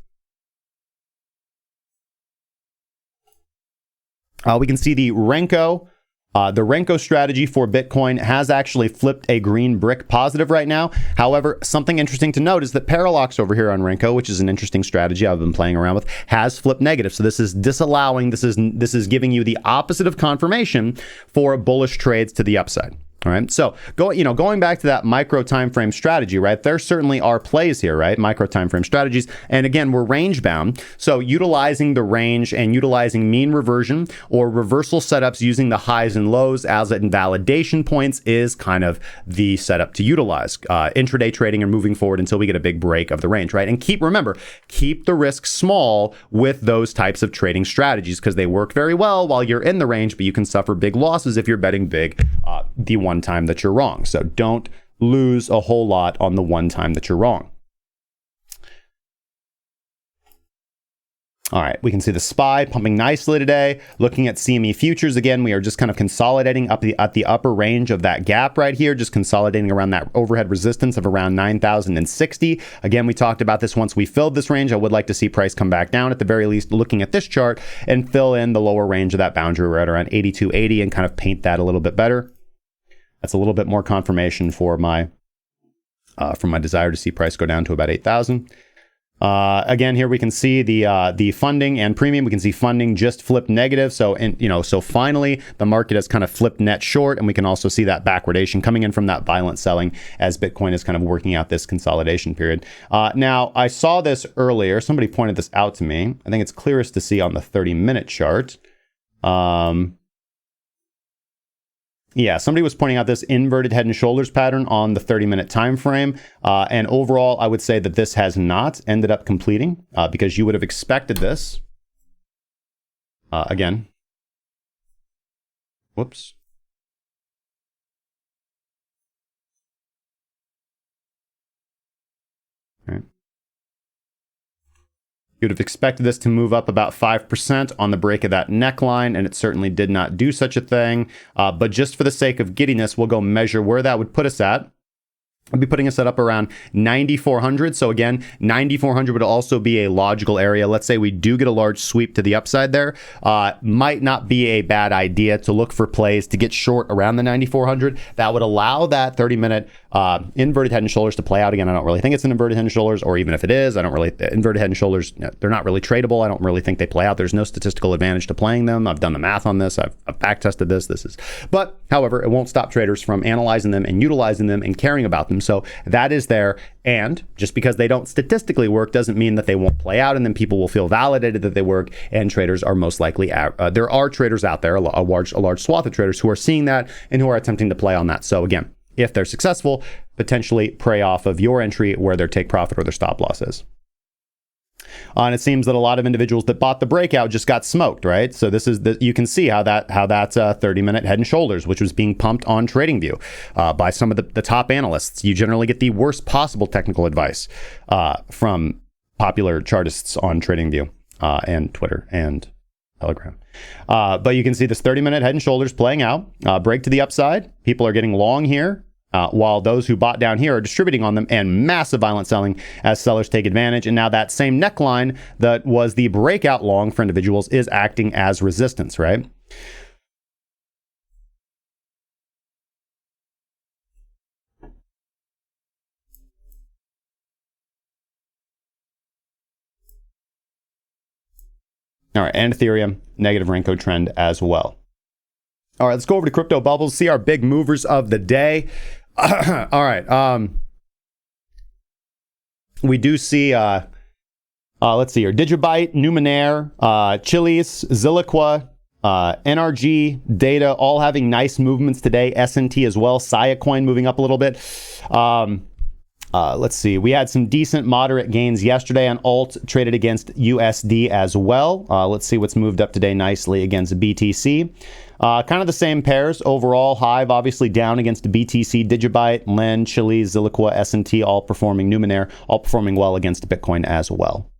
We can see the Renko. The Renko strategy for Bitcoin has actually flipped a green brick positive right now. However, something interesting to note is that Parallax over here on Renko, which is an interesting strategy I've been playing around with, has flipped negative. So this is disallowing, this is giving you the opposite of confirmation for bullish trades to the upside. All right. So going back to that micro time frame strategy, right? There certainly are plays here, right? Micro time frame strategies. And again, we're range bound. So utilizing the range and utilizing mean reversion or reversal setups using the highs and lows as invalidation points is kind of the setup to utilize. Intraday trading and moving forward until we get a big break of the range, right? And remember, keep the risk small with those types of trading strategies because they work very well while you're in the range, but you can suffer big losses if you're betting big the one time that you're wrong. So don't lose a whole lot on the one time that you're wrong. All right, we can see the SPY pumping nicely today. Looking at CME futures, again, we are just kind of consolidating up at the upper range of that gap right here, just consolidating around that overhead resistance of around 9,060. Again, we talked about this once we filled this range. I would like to see price come back down at the very least, looking at this chart, and fill in the lower range of that boundary right around 8280 and kind of paint that a little bit better. That's a little bit more confirmation for my desire to see price go down to about 8,000. Again, here we can see the funding and premium. We can see funding just flipped negative. So finally the market has kind of flipped net short, and we can also see that backwardation coming in from that violent selling as Bitcoin is kind of working out this consolidation period. Now I saw this earlier. Somebody pointed this out to me. I think it's clearest to see on the 30-minute chart. Yeah, somebody was pointing out this inverted head and shoulders pattern on the 30-minute time frame. And overall, I would say that this has not ended up completing because you would have expected this. Again. Whoops. All right. You'd have expected this to move up about 5% on the break of that neckline, and it certainly did not do such a thing. But just for the sake of giddiness, we'll go measure where that would put us at. I'll be putting us at up around 9,400. So again, 9,400 would also be a logical area. Let's say we do get a large sweep to the upside there. Might not be a bad idea to look for plays to get short around the 9,400. That would allow that 30-minute inverted head and shoulders to play out again. I don't really think it's an inverted head and shoulders, or even if it is, inverted head and shoulders, they're not really tradable. I don't really think they play out. There's no statistical advantage to playing them. I've done the math on this. I've back tested this. But however, it won't stop traders from analyzing them and utilizing them and caring about them. So that is there. And just because they don't statistically work doesn't mean that they won't play out, and then people will feel validated that they work, and traders are most likely there are traders out there, a large swath of traders who are seeing that and who are attempting to play on that. So again, if they're successful, potentially prey off of your entry where their take profit or their stop loss is. And it seems that a lot of individuals that bought the breakout just got smoked, right? So this is you can see how that's 30-minute head and shoulders, which was being pumped on TradingView by some of the top analysts. You generally get the worst possible technical advice from popular chartists on TradingView and Twitter and Telegram. But you can see this 30-minute head and shoulders playing out. Break to the upside. People are getting long here, while those who bought down here are distributing on them, and massive violent selling as sellers take advantage. And now that same neckline that was the breakout long for individuals is acting as resistance, right? All right, and Ethereum, negative Renko trend as well. All right, let's go over to Crypto Bubbles, see our big movers of the day. All right, we do see, let's see here, Digibyte, Numenair, Chiliz, Zilliqua, NRG, Data, all having nice movements today. S&T as well, Siacoin moving up a little bit. Let's see. We had some decent moderate gains yesterday on alt, traded against USD as well. Let's see what's moved up today nicely against BTC. Kind of the same pairs overall. Hive obviously down against BTC, Digibyte, Len, Chiliz, Zilliqua, S&T all performing. Numenair all performing well against Bitcoin as well.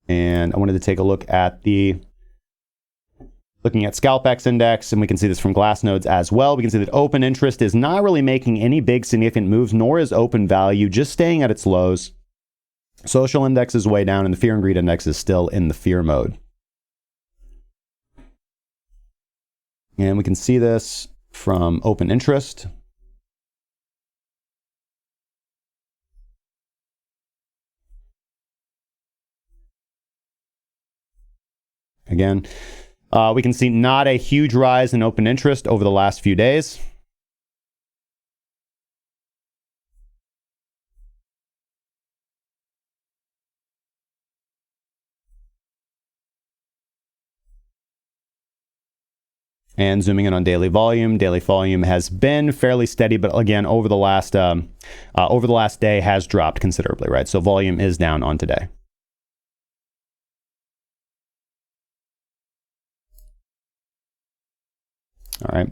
And I wanted to take a look at looking at ScalpX index, and we can see this from Glassnodes as well. We can see that open interest is not really making any big significant moves, nor is open value, just staying at its lows. Social index is way down, and the fear and greed index is still in the fear mode. And we can see this from open interest. Again, we can see not a huge rise in open interest over the last few days. And zooming in on daily volume has been fairly steady, but again, over the last day has dropped considerably, right? So volume is down on today. All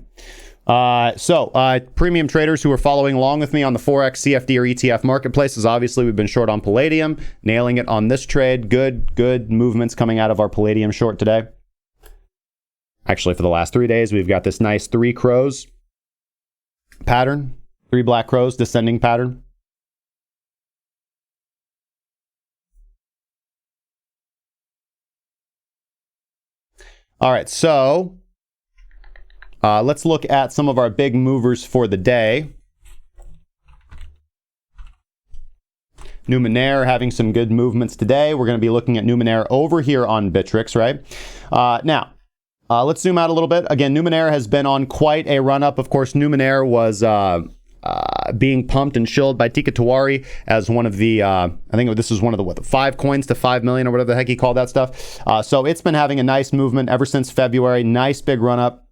right. So premium traders who are following along with me on the Forex, CFD, or ETF marketplaces, obviously we've been short on Palladium, nailing it on this trade. Good movements coming out of our Palladium short today. Actually, for the last 3 days, we've got this nice 3 crows pattern, 3 black crows descending pattern. All right, so let's look at some of our big movers for the day. Numenair having some good movements today. We're going to be looking at Numenair over here on Bittrex, right? Now, let's zoom out a little bit. Again, Numenair has been on quite a run-up. Of course, Numenair was being pumped and shilled by Tika Tawari as one of the, I think this is one of the 5 coins to 5 million or whatever the heck he called that stuff. So it's been having a nice movement ever since February. Nice big run-up.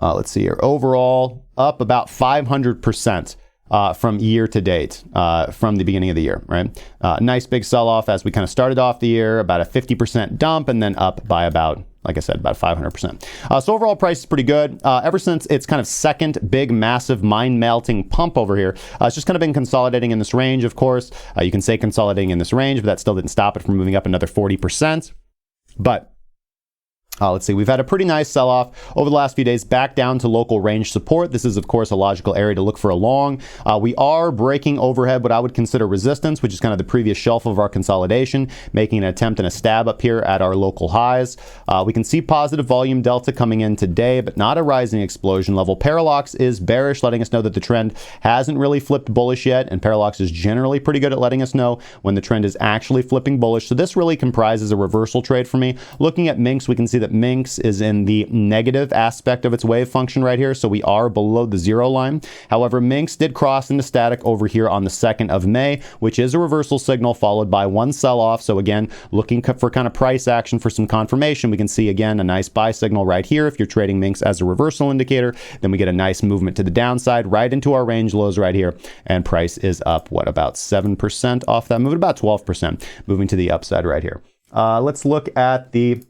Let's see here. Overall, up about 500%. From year to date, from the beginning of the year, right? Nice big sell-off as we kind of started off the year, about a 50% dump, and then up by about, like I said, about 500%. So overall price is pretty good. Ever since its kind of second big, massive, mind-melting pump over here, it's just kind of been consolidating in this range, of course. You can say consolidating in this range, but that still didn't stop it from moving up another 40%. But let's see, we've had a pretty nice sell-off over the last few days back down to local range support. This is, of course, a logical area to look for a long. We are breaking overhead what I would consider resistance, which is kind of the previous shelf of our consolidation, making an attempt and a stab up here at our local highs. We can see positive volume delta coming in today, but not a rising explosion level. Parallax is bearish, letting us know that the trend hasn't really flipped bullish yet, and Parallax is generally pretty good at letting us know when the trend is actually flipping bullish. So this really comprises a reversal trade for me. Looking at Minx, we can see that Minx is in the negative aspect of its wave function right here. So we are below the 0 line. However, Minx did cross into static over here on the 2nd of May, which is a reversal signal followed by one sell-off. So again, looking for kind of price action for some confirmation. We can see again a nice buy signal right here. If you're trading Minx as a reversal indicator, then we get a nice movement to the downside right into our range lows right here. And price is up, what, about 7% off that movement, about 12% moving to the upside right here. Let's look at the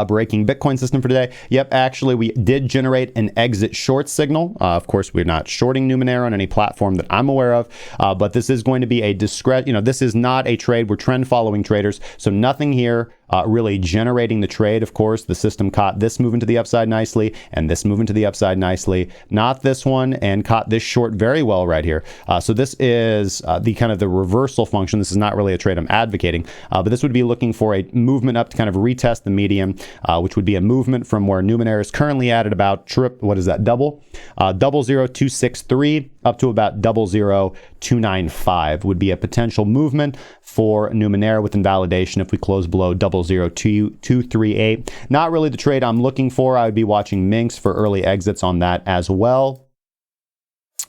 breaking Bitcoin system for today. Yep, actually, we did generate an exit short signal. Of course, we're not shorting Numenera on any platform that I'm aware of, but this is going to be a this is not a trade. We're trend following traders, so nothing here really generating the trade. Of course, the system caught this moving to the upside nicely and this moving to the upside nicely, not this one, and caught this short very well right here. So this is the kind of the reversal function. This is not really a trade I'm advocating, but this would be looking for a movement up to kind of retest the median, which would be a movement from where Numenera is currently at about 0.00263 up to about 0.00295 would be a potential movement for Numenera with invalidation if we close below 0.00238. Not really the trade I'm looking for. I would be watching Minx for early exits on that as well.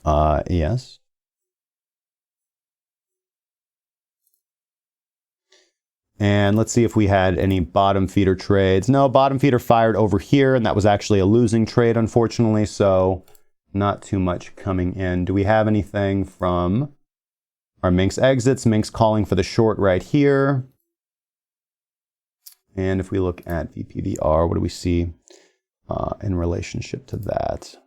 Yes. And let's see if we had any bottom feeder trades. No, bottom feeder fired over here, and that was actually a losing trade, unfortunately, so not too much coming in. Do we have anything from our Minx exits? Minx calling for the short right here. And if we look at VPVR, what do we see in relationship to that?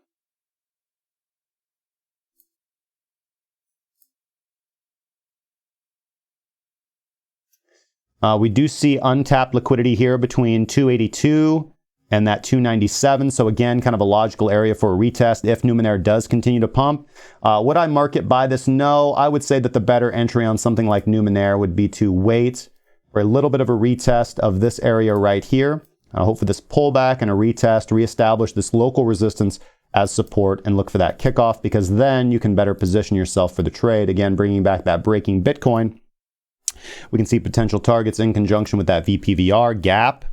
We do see untapped liquidity here between 282 and that 297. So again, kind of a logical area for a retest if Numenera does continue to pump. Would I market buy this? No. I would say that the better entry on something like Numenera would be to wait for a little bit of a retest of this area right here. Hope for this pullback and a retest, reestablish this local resistance as support and look for that kickoff, because then you can better position yourself for the trade. Again, bringing back that breaking Bitcoin. We can see potential targets in conjunction with that VPVR gap.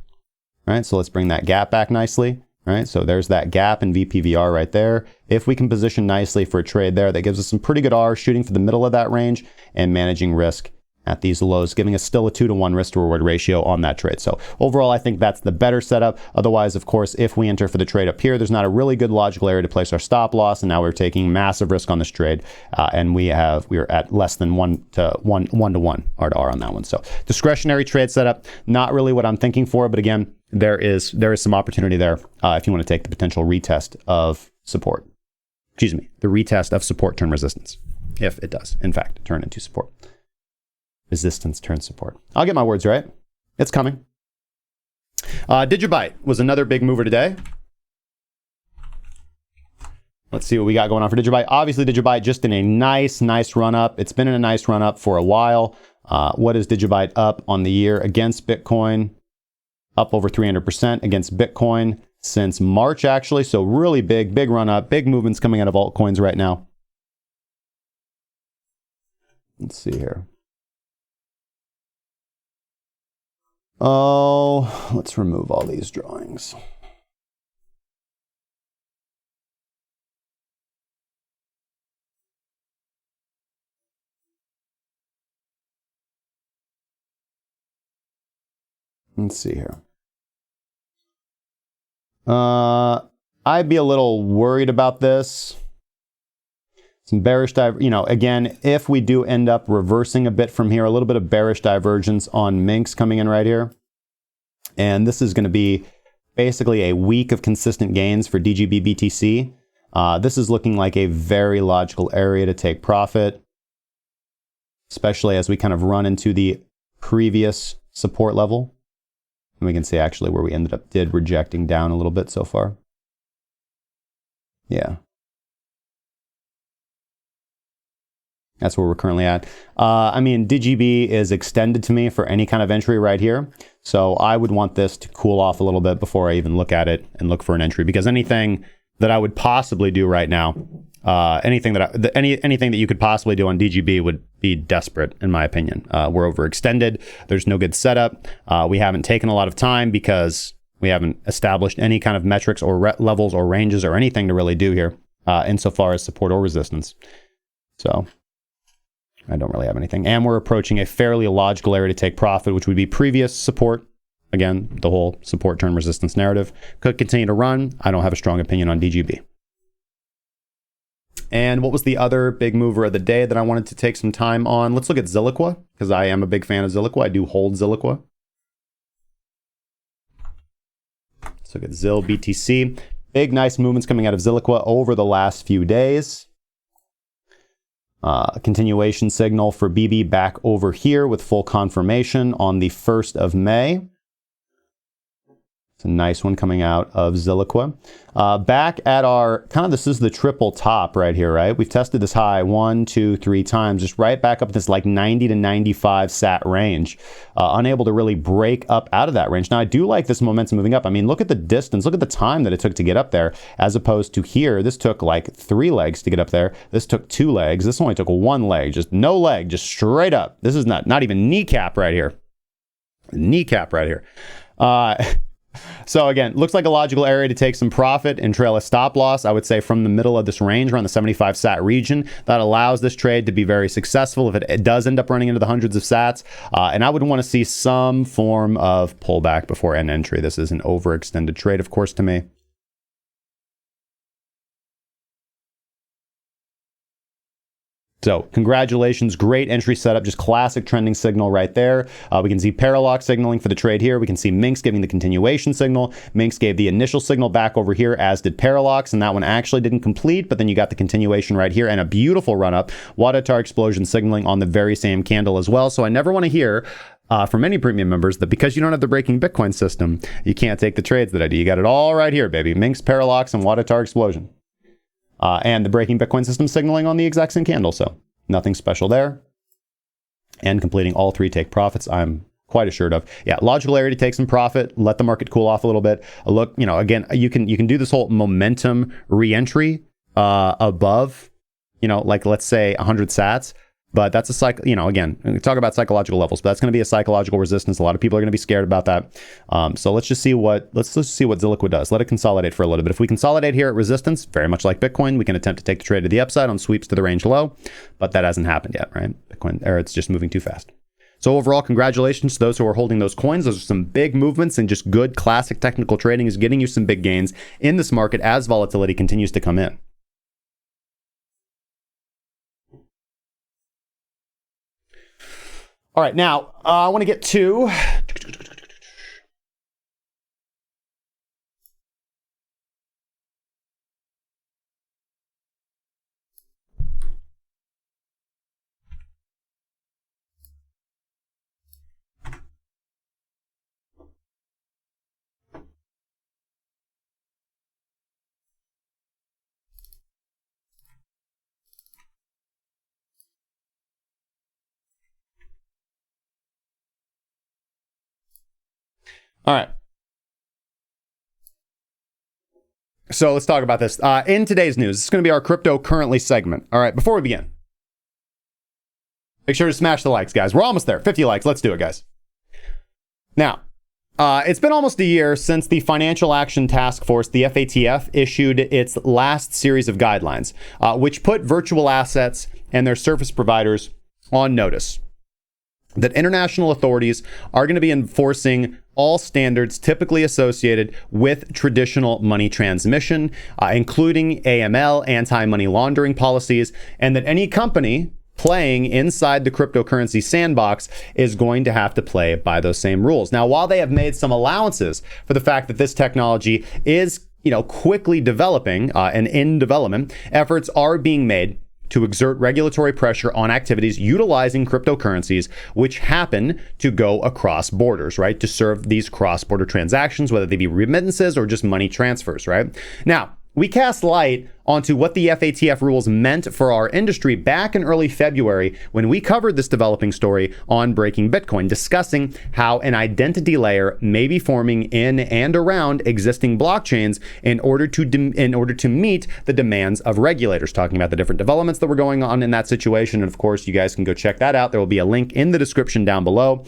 All right, so let's bring that gap back nicely. All right, so there's that gap in VPVR right there. If we can position nicely for a trade there, that gives us some pretty good R, shooting for the middle of that range and managing risk at these lows, giving us still a 2-to-1 risk to reward ratio on that trade. So overall, I think that's the better setup. Otherwise, of course, if we enter for the trade up here, there's not a really good logical area to place our stop loss, and now we're taking massive risk on this trade, and we are at less than 1-to-1 R to R on that one. So discretionary trade setup, not really what I'm thinking for, but again, there is some opportunity there if you want to take the potential retest of support. Excuse me, the retest of support turn resistance, if it does, in fact, turn into support. Resistance turns support. I'll get my words right. It's coming. DigiByte was another big mover today. Let's see what we got going on for DigiByte. Obviously, DigiByte just in a nice run up. It's been in a nice run up for a while. What is DigiByte up on the year against Bitcoin? Up over 300% against Bitcoin since March, actually. So really big run up, big movements coming out of altcoins right now. Let's see here. Oh, let's remove all these drawings. Let's see here. I'd be a little worried about this. Some bearish again, if we do end up reversing a bit from here, a little bit of bearish divergence on Minx coming in right here. And this is going to be basically a week of consistent gains for DGB BTC. This is looking like a very logical area to take profit, especially as we kind of run into the previous support level. And we can see actually where we did rejecting down a little bit so far. Yeah. That's where we're currently at. I mean, DGB is extended to me for any kind of entry right here. So I would want this to cool off a little bit before I even look at it and look for an entry, because anything that I would possibly do right now, anything that you could possibly do on DGB would be desperate, in my opinion. We're overextended. There's no good setup. We haven't taken a lot of time because We haven't established any kind of metrics or levels or ranges or anything to really do here insofar as support or resistance. So I don't really have anything. And we're approaching a fairly logical area to take profit, which would be previous support. Again, the whole support turn resistance narrative could continue to run. I don't have a strong opinion on DGB. And what was the other big mover of the day that I wanted to take some time on? Let's look at Zilliqua, because I am a big fan of Zilliqua. I do hold Zilliqua. Let's look at Zil BTC. Big, nice movements coming out of Zilliqua over the last few days. A continuation signal for BB back over here with full confirmation on the 1st of May. It's a nice one coming out of Zilliqua. Back at our, this is the triple top right here, right? We've tested this high 1, 2, 3 times, just right back up this like 90 to 95 sat range. Unable to really break up out of that range. Now, I do like this momentum moving up. I mean, look at the distance, look at the time that it took to get up there, as opposed to here. This took like 3 legs to get up there. This took 2 legs. This only took 1 leg, just no leg, just straight up. This is not even kneecap right here. Kneecap right here. So again, looks like a logical area to take some profit and trail a stop loss, I would say, from the middle of this range around the 75 sat region. That allows this trade to be very successful if it does end up running into the hundreds of sats. And I would want to see some form of pullback before end entry. This is an overextended trade, of course, to me. So congratulations, great entry setup, just classic trending signal right there. We can see Paralox signaling for the trade here. We can see Minx giving the continuation signal. Minx gave the initial signal back over here, as did Paralox, and that one actually didn't complete, but then you got the continuation right here and a beautiful run up. Wadatar explosion signaling on the very same candle as well. So I never want to hear from any premium members that because you don't have the Breaking Bitcoin system, you can't take the trades that I do. You got it all right here, baby. Minx, Paralox, and Wadatar explosion. And the Breaking Bitcoin system signaling on the exact same candle. So nothing special there. And completing all 3 take profits, I'm quite assured of. Yeah, logical area to take some profit, let the market cool off a little bit. Look, again, you can do this whole momentum re-entry above, like let's say 100 sats. But that's a cycle, again, we talk about psychological levels, but that's going to be a psychological resistance. A lot of people are going to be scared about that. So let's just see what Zilliqua does. Let it consolidate for a little bit. If we consolidate here at resistance, very much like Bitcoin, we can attempt to take the trade to the upside on sweeps to the range low, but that hasn't happened yet, right? It's just moving too fast. So overall, congratulations to those who are holding those coins. Those are some big movements, and just good classic technical trading is getting you some big gains in this market as volatility continues to come in. All right, now I want to get to all right. So let's talk about this. In today's news, this is going to be our crypto currently segment. All right, before we begin, make sure to smash the likes, guys. We're almost there. 50 likes. Let's do it, guys. Now, it's been almost a year since the Financial Action Task Force, the FATF, issued its last series of guidelines, which put virtual assets and their service providers on notice that international authorities are going to be enforcing all standards typically associated with traditional money transmission, including AML, anti-money laundering policies, and that any company playing inside the cryptocurrency sandbox is going to have to play by those same rules. Now, while they have made some allowances for the fact that this technology is, quickly developing and in development, efforts are being made to exert regulatory pressure on activities utilizing cryptocurrencies, which happen to go across borders, right? To serve these cross-border transactions, whether they be remittances or just money transfers, right? Now, we cast light onto what the FATF rules meant for our industry back in early February when we covered this developing story on Breaking Bitcoin, discussing how an identity layer may be forming in and around existing blockchains in order to meet the demands of regulators, talking about the different developments that were going on in that situation. And of course, you guys can go check that out. There will be a link in the description down below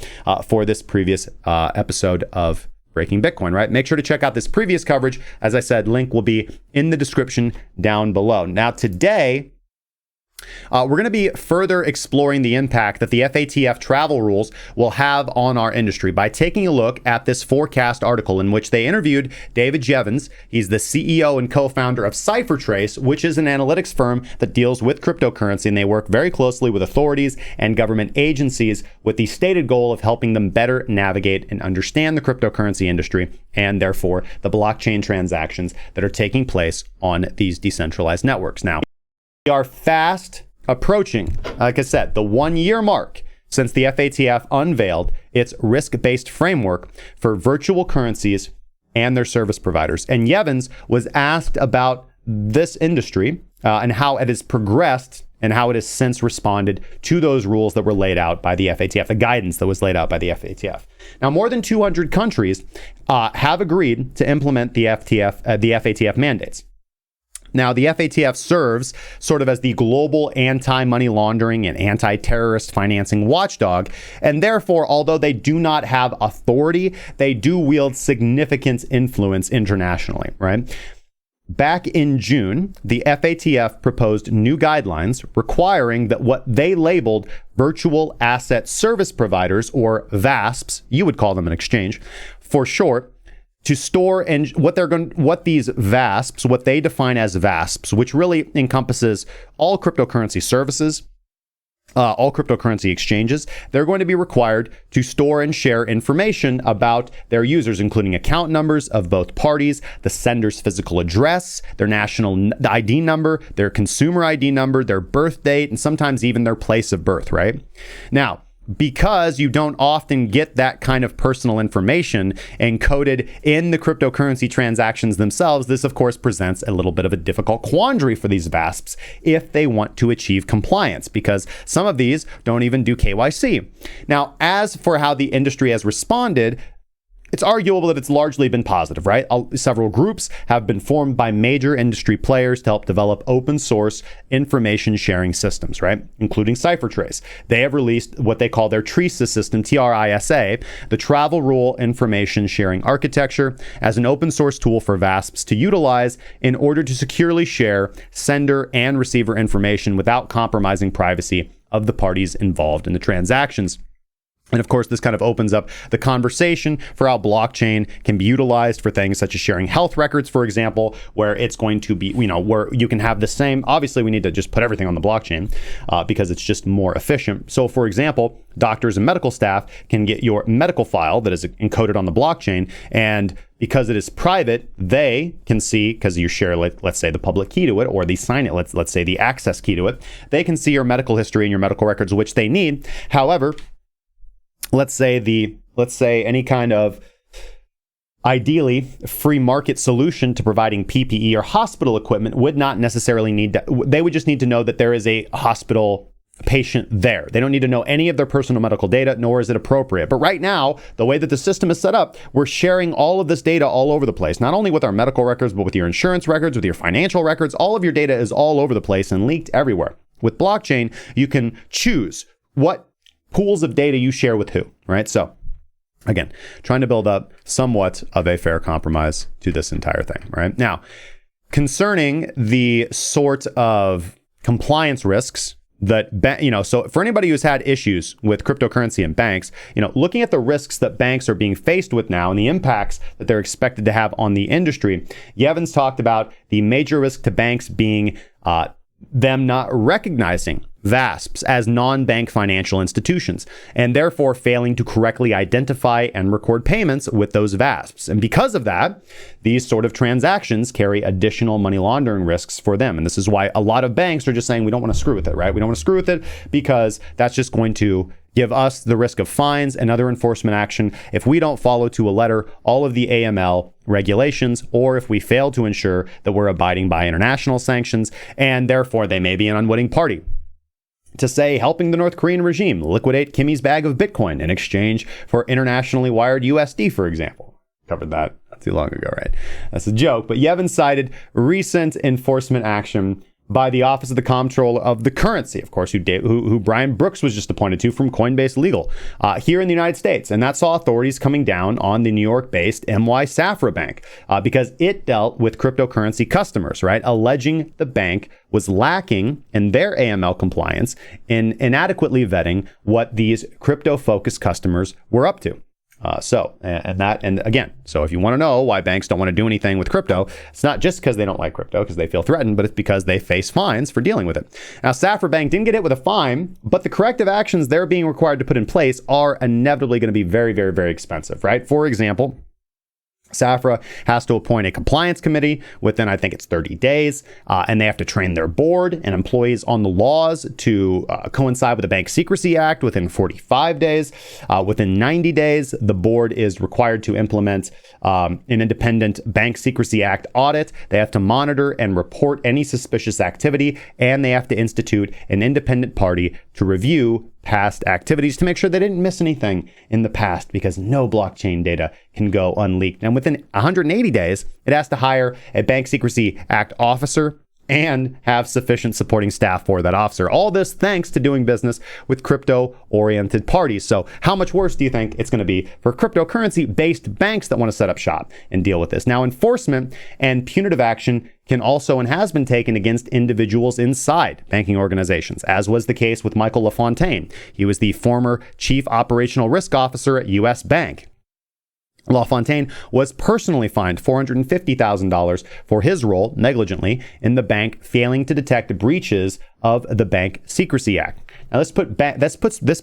for this previous episode of Breaking Bitcoin, right? Make sure to check out this previous coverage. As I said, link will be in the description down below. Now, today, we're going to be further exploring the impact that the FATF travel rules will have on our industry by taking a look at this Forecast article in which they interviewed David Jevons. He's the CEO and co-founder of CryptoTrace, which is an analytics firm that deals with cryptocurrency, and they work very closely with authorities and government agencies with the stated goal of helping them better navigate and understand the cryptocurrency industry and therefore the blockchain transactions that are taking place on these decentralized networks. Now, we are fast approaching, like I said, the 1-year mark since the FATF unveiled its risk-based framework for virtual currencies and their service providers. And Jevons was asked about this industry and how it has progressed and how it has since responded to those rules that were laid out by the FATF, the guidance that was laid out by the FATF. Now, more than 200 countries have agreed to implement the FATF mandates. Now, the FATF serves sort of as the global anti-money laundering and anti-terrorist financing watchdog. And therefore, although they do not have authority, they do wield significant influence internationally, right? Back in June, the FATF proposed new guidelines requiring that what they labeled virtual asset service providers, or VASPs, you would call them an exchange for short, to store and what these VASPs, what they define as VASPs, which really encompasses all cryptocurrency services, all cryptocurrency exchanges, they're going to be required to store and share information about their users, including account numbers of both parties, the sender's physical address, their national ID number, their consumer ID number, their birth date, and sometimes even their place of birth, right? Now, because you don't often get that kind of personal information encoded in the cryptocurrency transactions themselves, this of course presents a little bit of a difficult quandary for these VASPs if they want to achieve compliance, because some of these don't even do KYC. Now, as for how the industry has responded, it's arguable that it's largely been positive, right? Several groups have been formed by major industry players to help develop open source information sharing systems, right? Including CryptoTrace. They have released what they call their TRISA system, TRISA, the Travel Rule Information Sharing Architecture, as an open source tool for VASPs to utilize in order to securely share sender and receiver information without compromising privacy of the parties involved in the transactions. And of course, this kind of opens up the conversation for how blockchain can be utilized for things such as sharing health records, for example, where it's going to be, where you can have the same. Obviously, we need to just put everything on the blockchain because it's just more efficient. So, for example, doctors and medical staff can get your medical file that is encoded on the blockchain, and because it is private, they can see, because you share, let's say, the public key to it, or the sign it, let's say the access key to it, they can see your medical history and your medical records, which they need. However, let's say any kind of ideally free market solution to providing PPE or hospital equipment would not necessarily need to, they would just need to know that there is a hospital patient there. They don't need to know any of their personal medical data, nor is it appropriate. But right now, the way that the system is set up, we're sharing all of this data all over the place, not only with our medical records, but with your insurance records, with your financial records. All of your data is all over the place and leaked everywhere. With blockchain, you can choose what pools of data you share with who, right? So again, trying to build up somewhat of a fair compromise to this entire thing, right? Now, concerning the sort of compliance risks that, so for anybody who's had issues with cryptocurrency and banks, looking at the risks that banks are being faced with now and the impacts that they're expected to have on the industry, Jevons talked about the major risk to banks being them not recognizing VASPs as non-bank financial institutions, and therefore failing to correctly identify and record payments with those VASPs. And because of that, these sort of transactions carry additional money laundering risks for them. And this is why a lot of banks are just saying, we don't want to screw with it, right? We don't want to screw with it because that's just going to give us the risk of fines and other enforcement action if we don't follow to a letter all of the AML regulations, or if we fail to ensure that we're abiding by international sanctions, and therefore they may be an unwitting party to, say, helping the North Korean regime liquidate Kimmy's bag of Bitcoin in exchange for internationally wired USD, for example. Covered that not too long ago, right? That's a joke. But Jevons cited recent enforcement action by the Office of the Comptroller of the Currency, of course, who Brian Brooks was just appointed to from Coinbase Legal here in the United States. And that saw authorities coming down on the New York-based MY Safra Bank because it dealt with cryptocurrency customers, right? Alleging the bank was lacking in their AML compliance in inadequately vetting what these crypto-focused customers were up to. So if you want to know why banks don't want to do anything with crypto, it's not just because they don't like crypto, because they feel threatened, but it's because they face fines for dealing with it. Now, Safra Bank didn't get hit with a fine, but the corrective actions they're being required to put in place are inevitably going to be very, very, very expensive, right? For example, Safra has to appoint a compliance committee within, I think it's 30 days, and they have to train their board and employees on the laws to coincide with the Bank Secrecy Act within 45 days. Within 90 days, the board is required to implement an independent Bank Secrecy Act audit. They have to monitor and report any suspicious activity, and they have to institute an independent party to review past activities to make sure they didn't miss anything in the past, because no blockchain data can go unleaked. And within 180 days, it has to hire a Bank Secrecy Act officer and have sufficient supporting staff for that officer. All this thanks to doing business with crypto-oriented parties. So how much worse do you think it's going to be for cryptocurrency-based banks that want to set up shop and deal with this? Now, enforcement and punitive action can also and has been taken against individuals inside banking organizations, as was the case with Michael LaFontaine. He was the former chief operational risk officer at U.S. Bank. LaFontaine was personally fined $450,000 for his role negligently in the bank failing to detect breaches of the Bank Secrecy Act. Now, this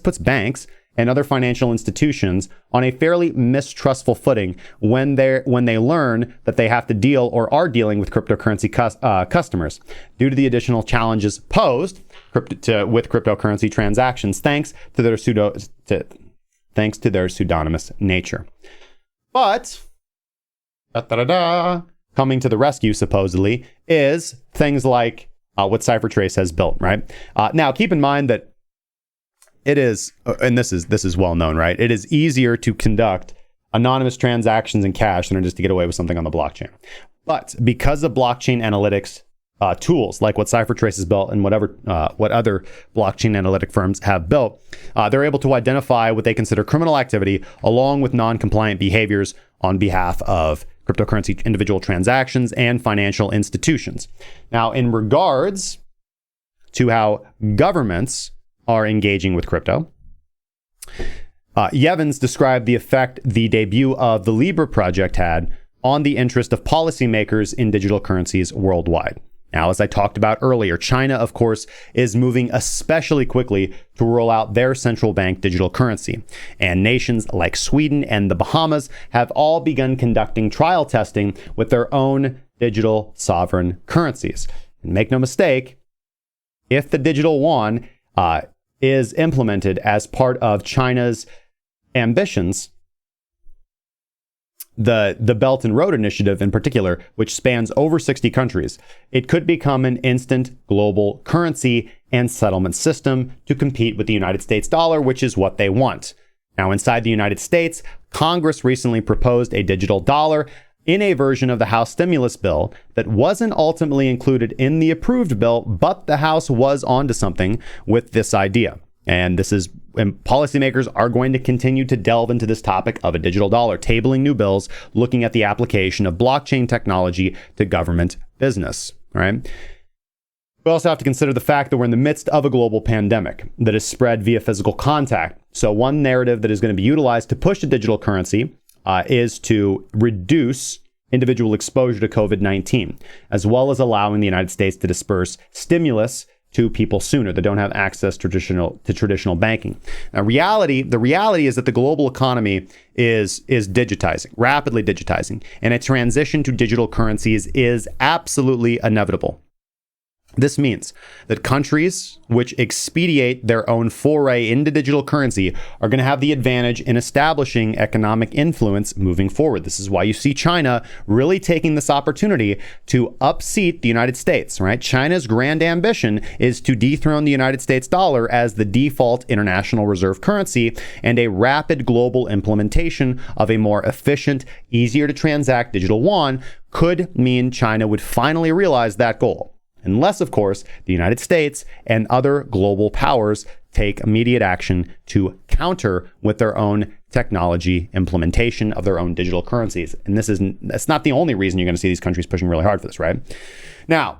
puts banks and other financial institutions on a fairly mistrustful footing when they learn that they have to deal or are dealing with cryptocurrency customers due to the additional challenges posed with cryptocurrency transactions thanks to their pseudonymous nature. But coming to the rescue, supposedly, is things like what CipherTrace has built, right? Now, keep in mind that it is, and this is well known, right? It is easier to conduct anonymous transactions in cash than just to get away with something on the blockchain. But because of blockchain analytics tools like what CipherTrace has built and what other blockchain analytic firms have built, they're able to identify what they consider criminal activity along with non-compliant behaviors on behalf of cryptocurrency individual transactions and financial institutions. Now, in regards to how governments are engaging with crypto, Yevons described the effect the debut of the Libra project had on the interest of policymakers in digital currencies worldwide. Now, as I talked about earlier, China, of course, is moving especially quickly to roll out their central bank digital currency. And nations like Sweden and the Bahamas have all begun conducting trial testing with their own digital sovereign currencies. And make no mistake, if the digital yuan is implemented as part of China's ambitions, the Belt and Road Initiative in particular, which spans over 60 countries, it could become an instant global currency and settlement system to compete with the United States dollar, which is what they want. Now, inside the United States, Congress recently proposed a digital dollar in a version of the House stimulus bill that wasn't ultimately included in the approved bill, but the House was onto something with this idea. And policymakers are going to continue to delve into this topic of a digital dollar, tabling new bills, looking at the application of blockchain technology to government business, right? We also have to consider the fact that we're in the midst of a global pandemic that is spread via physical contact. So one narrative that is going to be utilized to push the digital currency is to reduce individual exposure to COVID-19, as well as allowing the United States to disperse stimulus to people sooner that don't have access to traditional banking. Now, the reality is that the global economy is digitizing, rapidly digitizing, and a transition to digital currencies is absolutely inevitable. This means that countries which expedite their own foray into digital currency are going to have the advantage in establishing economic influence moving forward. This is why you see China really taking this opportunity to upseat the United States, right? China's grand ambition is to dethrone the United States dollar as the default international reserve currency, and a rapid global implementation of a more efficient, easier to transact digital yuan could mean China would finally realize that goal. unless, of course, the United States and other global powers take immediate action to counter with their own technology implementation of their own digital currencies. And that's not the only reason you're going to see these countries pushing really hard for this, right? Now,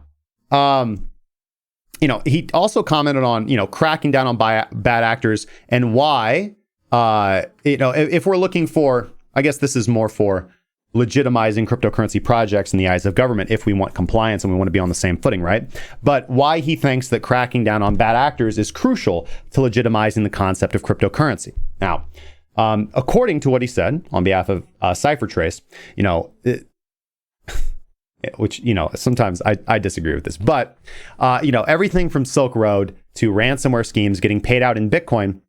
he also commented on, cracking down on bad actors and why, if we're looking for, I guess this is more for legitimizing cryptocurrency projects in the eyes of government if we want compliance and we want to be on the same footing, right? But why he thinks that cracking down on bad actors is crucial to legitimizing the concept of cryptocurrency. Now, according to what he said on behalf of CipherTrace, which, sometimes I disagree with this, but, everything from Silk Road to ransomware schemes getting paid out in Bitcoin,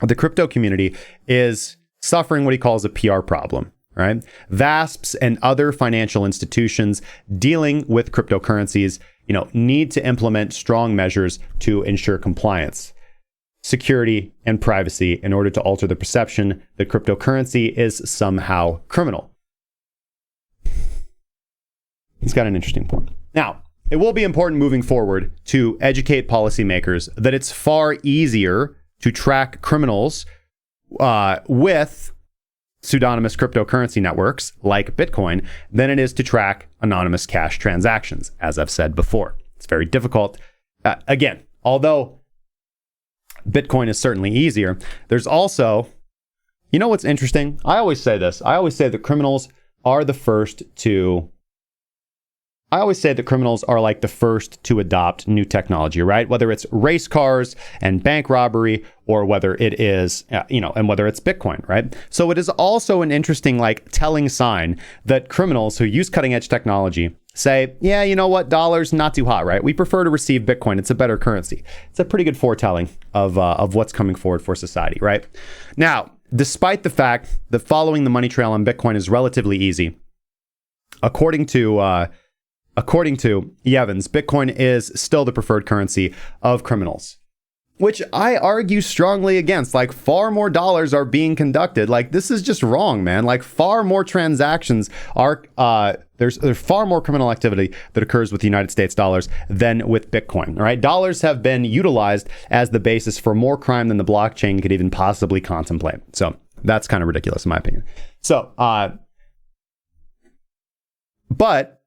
the crypto community is suffering what he calls a PR problem. Right? VASPs and other financial institutions dealing with cryptocurrencies, need to implement strong measures to ensure compliance, security, and privacy in order to alter the perception that cryptocurrency is somehow criminal. He's got an interesting point. Now, it will be important moving forward to educate policymakers that it's far easier to track criminals with pseudonymous cryptocurrency networks like Bitcoin than it is to track anonymous cash transactions, as I've said before. It's very difficult. Again, although Bitcoin is certainly easier, there's also, what's interesting? I always say this. I always say that criminals are like the first to adopt new technology, right? Whether it's race cars and bank robbery, or whether it is, and whether it's Bitcoin, right? So it is also an interesting, telling sign that criminals who use cutting edge technology say, yeah, you know what? Dollar's not too hot, right? We prefer to receive Bitcoin. It's a better currency. It's a pretty good foretelling of what's coming forward for society, right? Now, despite the fact that following the money trail on Bitcoin is relatively easy, according to Evans, Bitcoin is still the preferred currency of criminals, which I argue strongly against. Far more dollars are being conducted. This is just wrong, man. Far more transactions are, there's far more criminal activity that occurs with the United States dollars than with Bitcoin, all right? Dollars have been utilized as the basis for more crime than the blockchain could even possibly contemplate. So that's kind of ridiculous in my opinion. So, but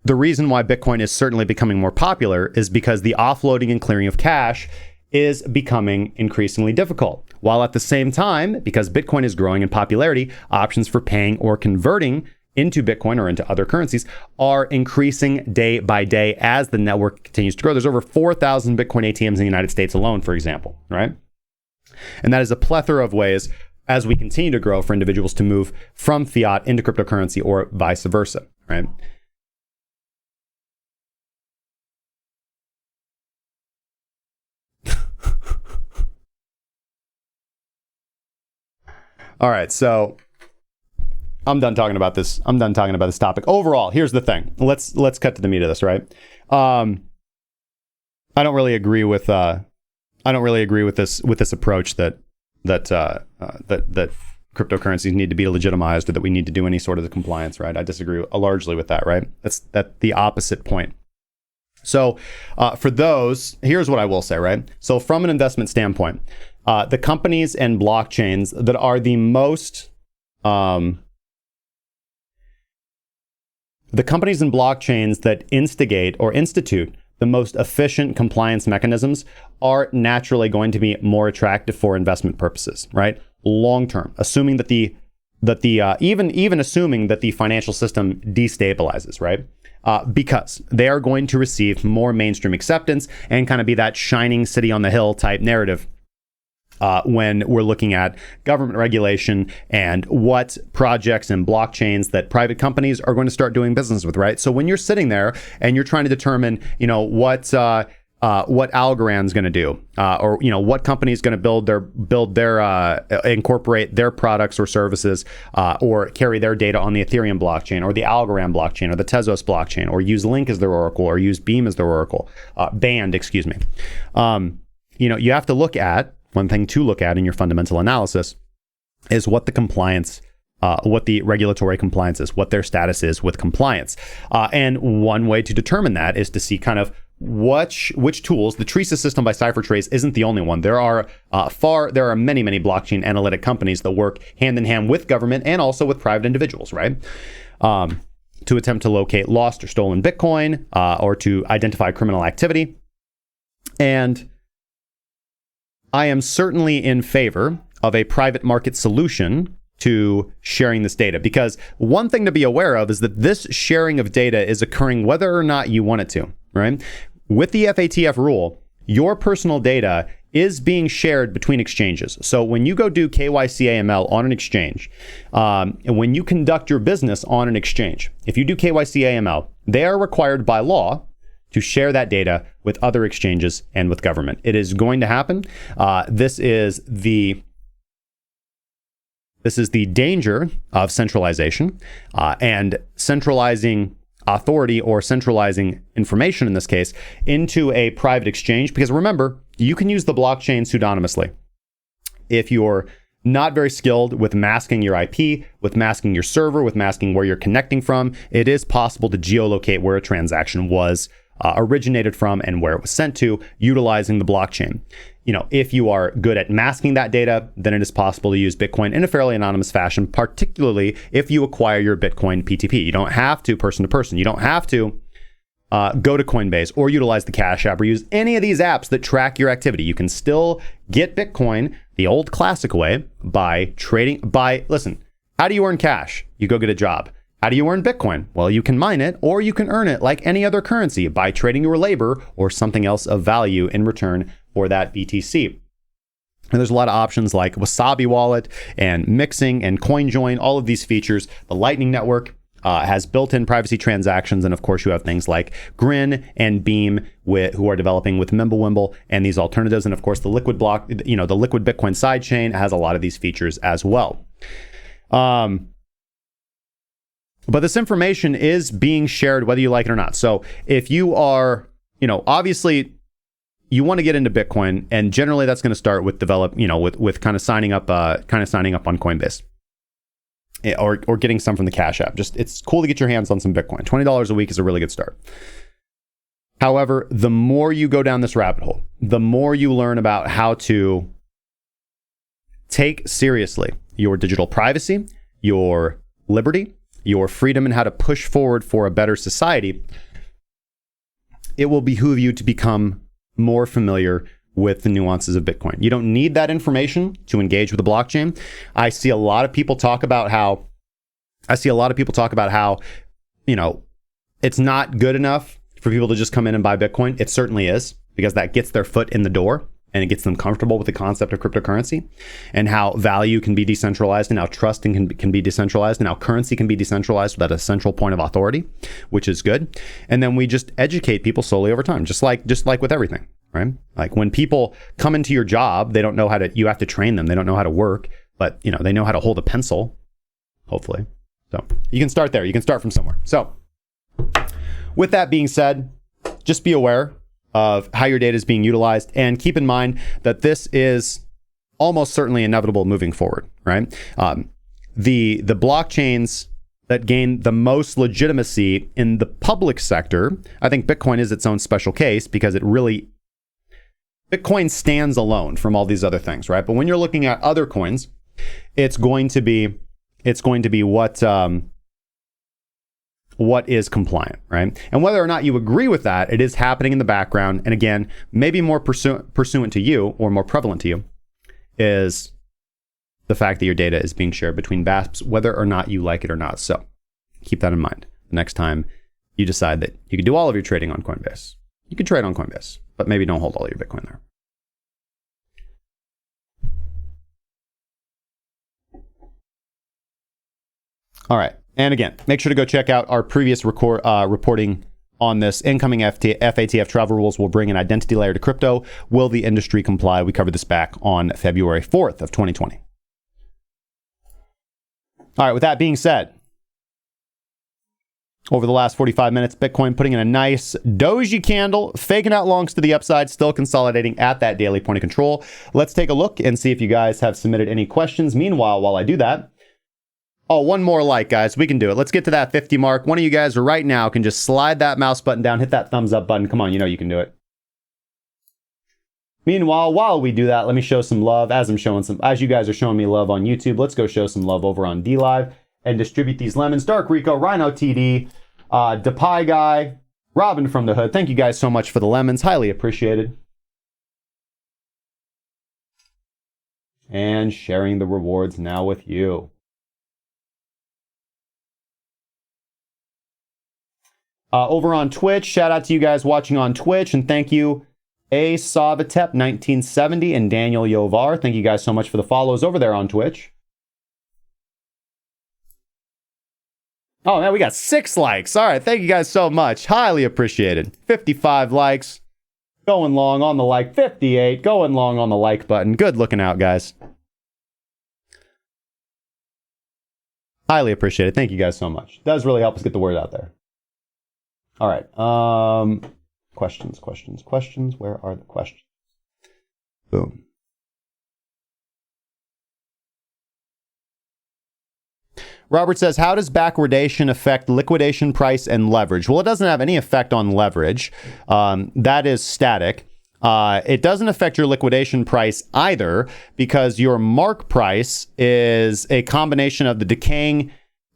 the reason why Bitcoin is certainly becoming more popular is because the offloading and clearing of cash is becoming increasingly difficult. While at the same time, because Bitcoin is growing in popularity, options for paying or converting into Bitcoin or into other currencies are increasing day by day as the network continues to grow. There's over 4,000 Bitcoin ATMs in the United States alone, for example, right? And that is a plethora of ways as we continue to grow for individuals to move from fiat into cryptocurrency or vice versa, right? All right, so I'm done talking about this. I'm done talking about this topic. Overall, here's the thing. Let's cut to the meat of this, right? I don't really agree with this approach that cryptocurrencies need to be legitimized or that we need to do any sort of compliance, right? I disagree largely with that, right? That's the opposite point. So for those, here's what I will say, right? So from an investment standpoint, the companies and blockchains that are the most, the companies and blockchains that instigate or institute the most efficient compliance mechanisms are naturally going to be more attractive for investment purposes, right? Long term, assuming that even assuming that the financial system destabilizes, right? Because they are going to receive more mainstream acceptance and kind of be that shining city on the hill type narrative when we're looking at government regulation and what projects and blockchains that private companies are going to start doing business with, right? So when you're sitting there and you're trying to determine, what Algorand's going to do, or what company is going to incorporate their products or services, or carry their data on the Ethereum blockchain, or the Algorand blockchain, or the Tezos blockchain, or use Link as their oracle, or use Beam as their oracle, Band, excuse me. You have to look at one thing to look at in your fundamental analysis is what the compliance what the regulatory compliance is, what their status is with compliance. And one way to determine that is to see kind of which tools. The TRESA system by CipherTrace isn't the only one. There are many blockchain analytic companies that work hand in hand with government and also with private individuals, right? To attempt to locate lost or stolen Bitcoin, or to identify criminal activity. And I am certainly in favor of a private market solution to sharing this data, because one thing to be aware of is that this sharing of data is occurring whether or not you want it to, right? With the FATF rule, your personal data is being shared between exchanges. So when you go do KYC AML on an exchange, and when you conduct your business on an exchange, if you do KYC AML, they are required by law to share that data with other exchanges and with government. It is going to happen. This is the danger of centralization, and centralizing authority or centralizing information in this case into a private exchange. Because remember, you can use the blockchain pseudonymously. If you're not very skilled with masking your IP, with masking your server, with masking where you're connecting from, it is possible to geolocate where a transaction was originated from and where it was sent to, utilizing the blockchain. If you are good at masking that data, then it is possible to use Bitcoin in a fairly anonymous fashion, particularly if you acquire your Bitcoin PTP. You don't have to person to person. You don't have to go to Coinbase or utilize the Cash App or use any of these apps that track your activity. You can still get Bitcoin the old classic way by trading. Listen, how do you earn cash? You go get a job. How do you earn Bitcoin? Well, you can mine it, or you can earn it like any other currency by trading your labor or something else of value in return for that BTC. And there's a lot of options like Wasabi Wallet and mixing and CoinJoin, all of these features. The Lightning Network has built-in privacy transactions. And of course, you have things like Grin and Beam who are developing with Mimblewimble and these alternatives. And of course, the Liquid block, the Liquid Bitcoin sidechain has a lot of these features as well. But this information is being shared whether you like it or not. So if you are, obviously you want to get into Bitcoin, and generally that's going to start with with kind of signing up on Coinbase or getting some from the Cash App. It's cool to get your hands on some Bitcoin. $20 a week is a really good start. However, the more you go down this rabbit hole, the more you learn about how to take seriously your digital privacy, your liberty, your freedom, and how to push forward for a better society, it will behoove you to become more familiar with the nuances of Bitcoin. You don't need that information to engage with the blockchain. I see a lot of people talk about how, it's not good enough for people to just come in and buy Bitcoin. It certainly is, because that gets their foot in the door and it gets them comfortable with the concept of cryptocurrency and how value can be decentralized and how trust can be decentralized and how currency can be decentralized without a central point of authority, which is good. And then we just educate people slowly over time, just like with everything, right? Like when people come into your job, they don't know you have to train them. They don't know how to work, but they know how to hold a pencil, hopefully. So you can start there. You can start from somewhere. So with that being said, just be aware of how your data is being utilized, and keep in mind that this is almost certainly inevitable moving forward, right? The blockchains that gain the most legitimacy in the public sector, I think Bitcoin is its own special case, because Bitcoin stands alone from all these other things, right? But when you're looking at other coins, it's going to be what is compliant, right? And whether or not you agree with that, it is happening in the background. And again, maybe more pursuant to you, or more prevalent to you, is the fact that your data is being shared between VASPs, whether or not you like it or not. So keep that in mind the next time you decide that you can do all of your trading on Coinbase. You can trade on Coinbase, but maybe don't hold all your Bitcoin there. All right. And again, make sure to go check out our previous reporting on this. Incoming FATF travel rules will bring an identity layer to crypto. Will the industry comply? We covered this back on February 4th of 2020. All right, with that being said, over the last 45 minutes, Bitcoin putting in a nice doji candle, faking out longs to the upside, still consolidating at that daily point of control. Let's take a look and see if you guys have submitted any questions. Meanwhile, while I do that, Oh, one more like, guys. We can do it. Let's get to that 50 mark. One of you guys right now can just slide that mouse button down, hit that thumbs up button. Come on, you know you can do it. Meanwhile, while we do that, let me show some love as you guys are showing me love on YouTube. Let's go show some love over on D Live and distribute these lemons. Dark Rico, Rhino TD, DePie Guy, Robin from the Hood. Thank you guys so much for the lemons. Highly appreciated. And sharing the rewards now with you. Over on Twitch, shout out to you guys watching on Twitch, and thank you, Savatep 1970 and Daniel Yovar. Thank you guys so much for the follows over there on Twitch. Oh, man, we got 6 likes. All right, thank you guys so much. Highly appreciated. 55 likes. Going long on the like. 58. Going long on the like button. Good looking out, guys. Highly appreciated. Thank you guys so much. Does really help us get the word out there. All right. Questions. Where are the questions? Boom. Robert says, how does backwardation affect liquidation price and leverage? Well, it doesn't have any effect on leverage. That is static. It doesn't affect your liquidation price either, because your mark price is a combination of the decaying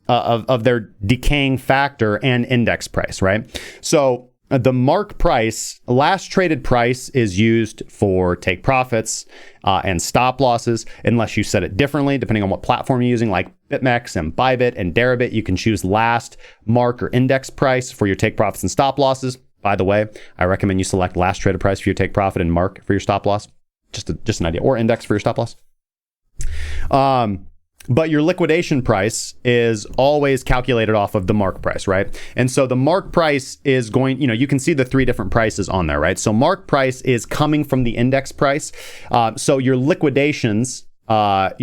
of their decaying factor and index price, right? So the mark price, last traded price, is used for take profits and stop losses, unless you set it differently, depending on what platform you're using, like BitMEX and ByBit and Deribit. You can choose last mark or index price for your take profits and stop losses. By the way, I recommend you select last traded price for your take profit and mark for your stop loss. Just an idea, or index for your stop loss. But your liquidation price is always calculated off of the mark price, right? And so the mark price is going, you can see the 3 different prices on there, right? So mark price is coming from the index price. So your liquidations are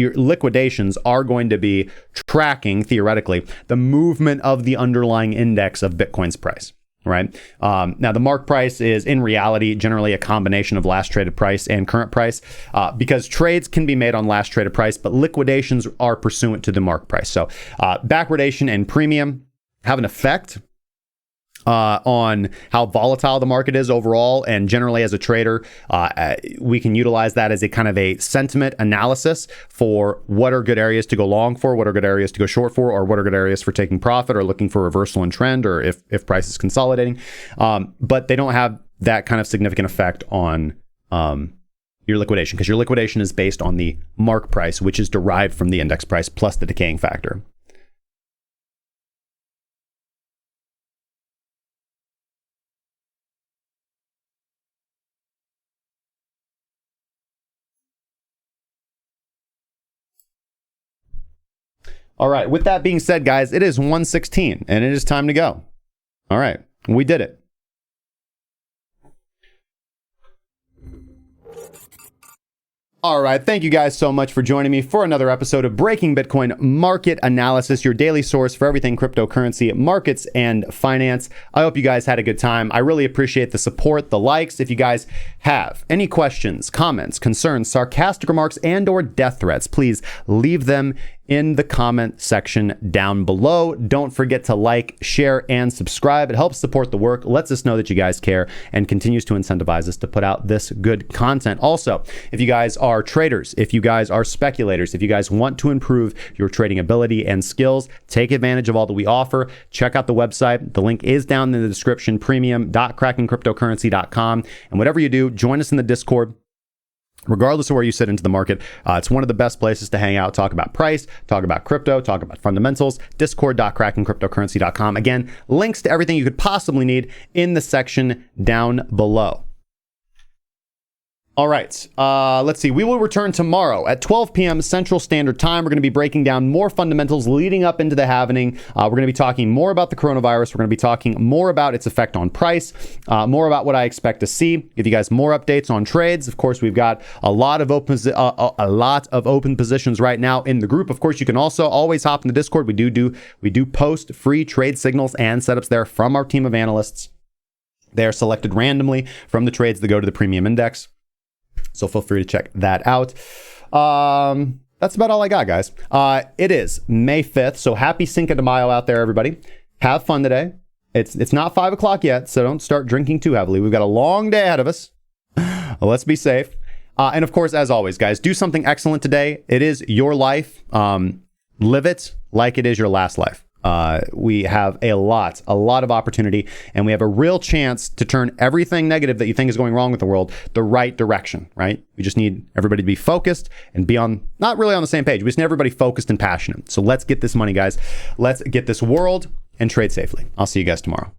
going to be tracking, theoretically, the movement of the underlying index of Bitcoin's price. Right. Now, the mark price is in reality generally a combination of last traded price and current price, because trades can be made on last traded price, but liquidations are pursuant to the mark price. So backwardation and premium have an effect on how volatile the market is overall. And generally, as a trader, we can utilize that as a kind of a sentiment analysis for what are good areas to go long for, what are good areas to go short for, or what are good areas for taking profit or looking for reversal in trend, or if price is consolidating. But they don't have that kind of significant effect on your liquidation, because your liquidation is based on the mark price, which is derived from the index price plus the decaying factor. All right. With that being said, guys, it is 1:16 and it is time to go. All right. We did it. All right. Thank you guys so much for joining me for another episode of Breaking Bitcoin Market Analysis, your daily source for everything cryptocurrency, markets, and finance. I hope you guys had a good time. I really appreciate the support, the likes. If you guys have any questions, comments, concerns, sarcastic remarks, and/or death threats, please leave them in the comment section down below. Don't forget to like, share, and subscribe. It helps support the work, lets us know that you guys care, and continues to incentivize us to put out this good content. Also, if you guys are traders, if you guys are speculators, if you guys want to improve your trading ability and skills, take advantage of all that we offer. Check out the website. The link is down in the description, premium.crackingcryptocurrency.com. And whatever you do, join us in the Discord. Regardless of where you sit into the market, it's one of the best places to hang out, talk about price, talk about crypto, talk about fundamentals. Discord.crackingcryptocurrency.com. Again, links to everything you could possibly need in the section down below. All right, let's see. We will return tomorrow at 12 p.m. Central Standard Time. We're going to be breaking down more fundamentals leading up into the halvening. We're going to be talking more about the coronavirus. We're going to be talking more about its effect on price, more about what I expect to see. Give you guys more updates on trades. Of course, we've got a lot of open positions right now in the group. Of course, you can also always hop in the Discord. We do post free trade signals and setups there from our team of analysts. They are selected randomly from the trades that go to the premium index. So feel free to check that out. that's about all I got, guys. It is May 5th, so happy Cinco de Mayo out there, everybody. Have fun today. It's not 5 o'clock yet, so don't start drinking too heavily. We've got a long day ahead of us. Let's be safe. And of course, as always, guys, do something excellent today. It is your life. Live it like it is your last life. We have a lot of opportunity, and we have a real chance to turn everything negative that you think is going wrong with the world the right direction, right? We just need everybody to be focused and be not really on the same page. We just need everybody focused and passionate. So let's get this money, guys. Let's get this world and trade safely. I'll see you guys tomorrow.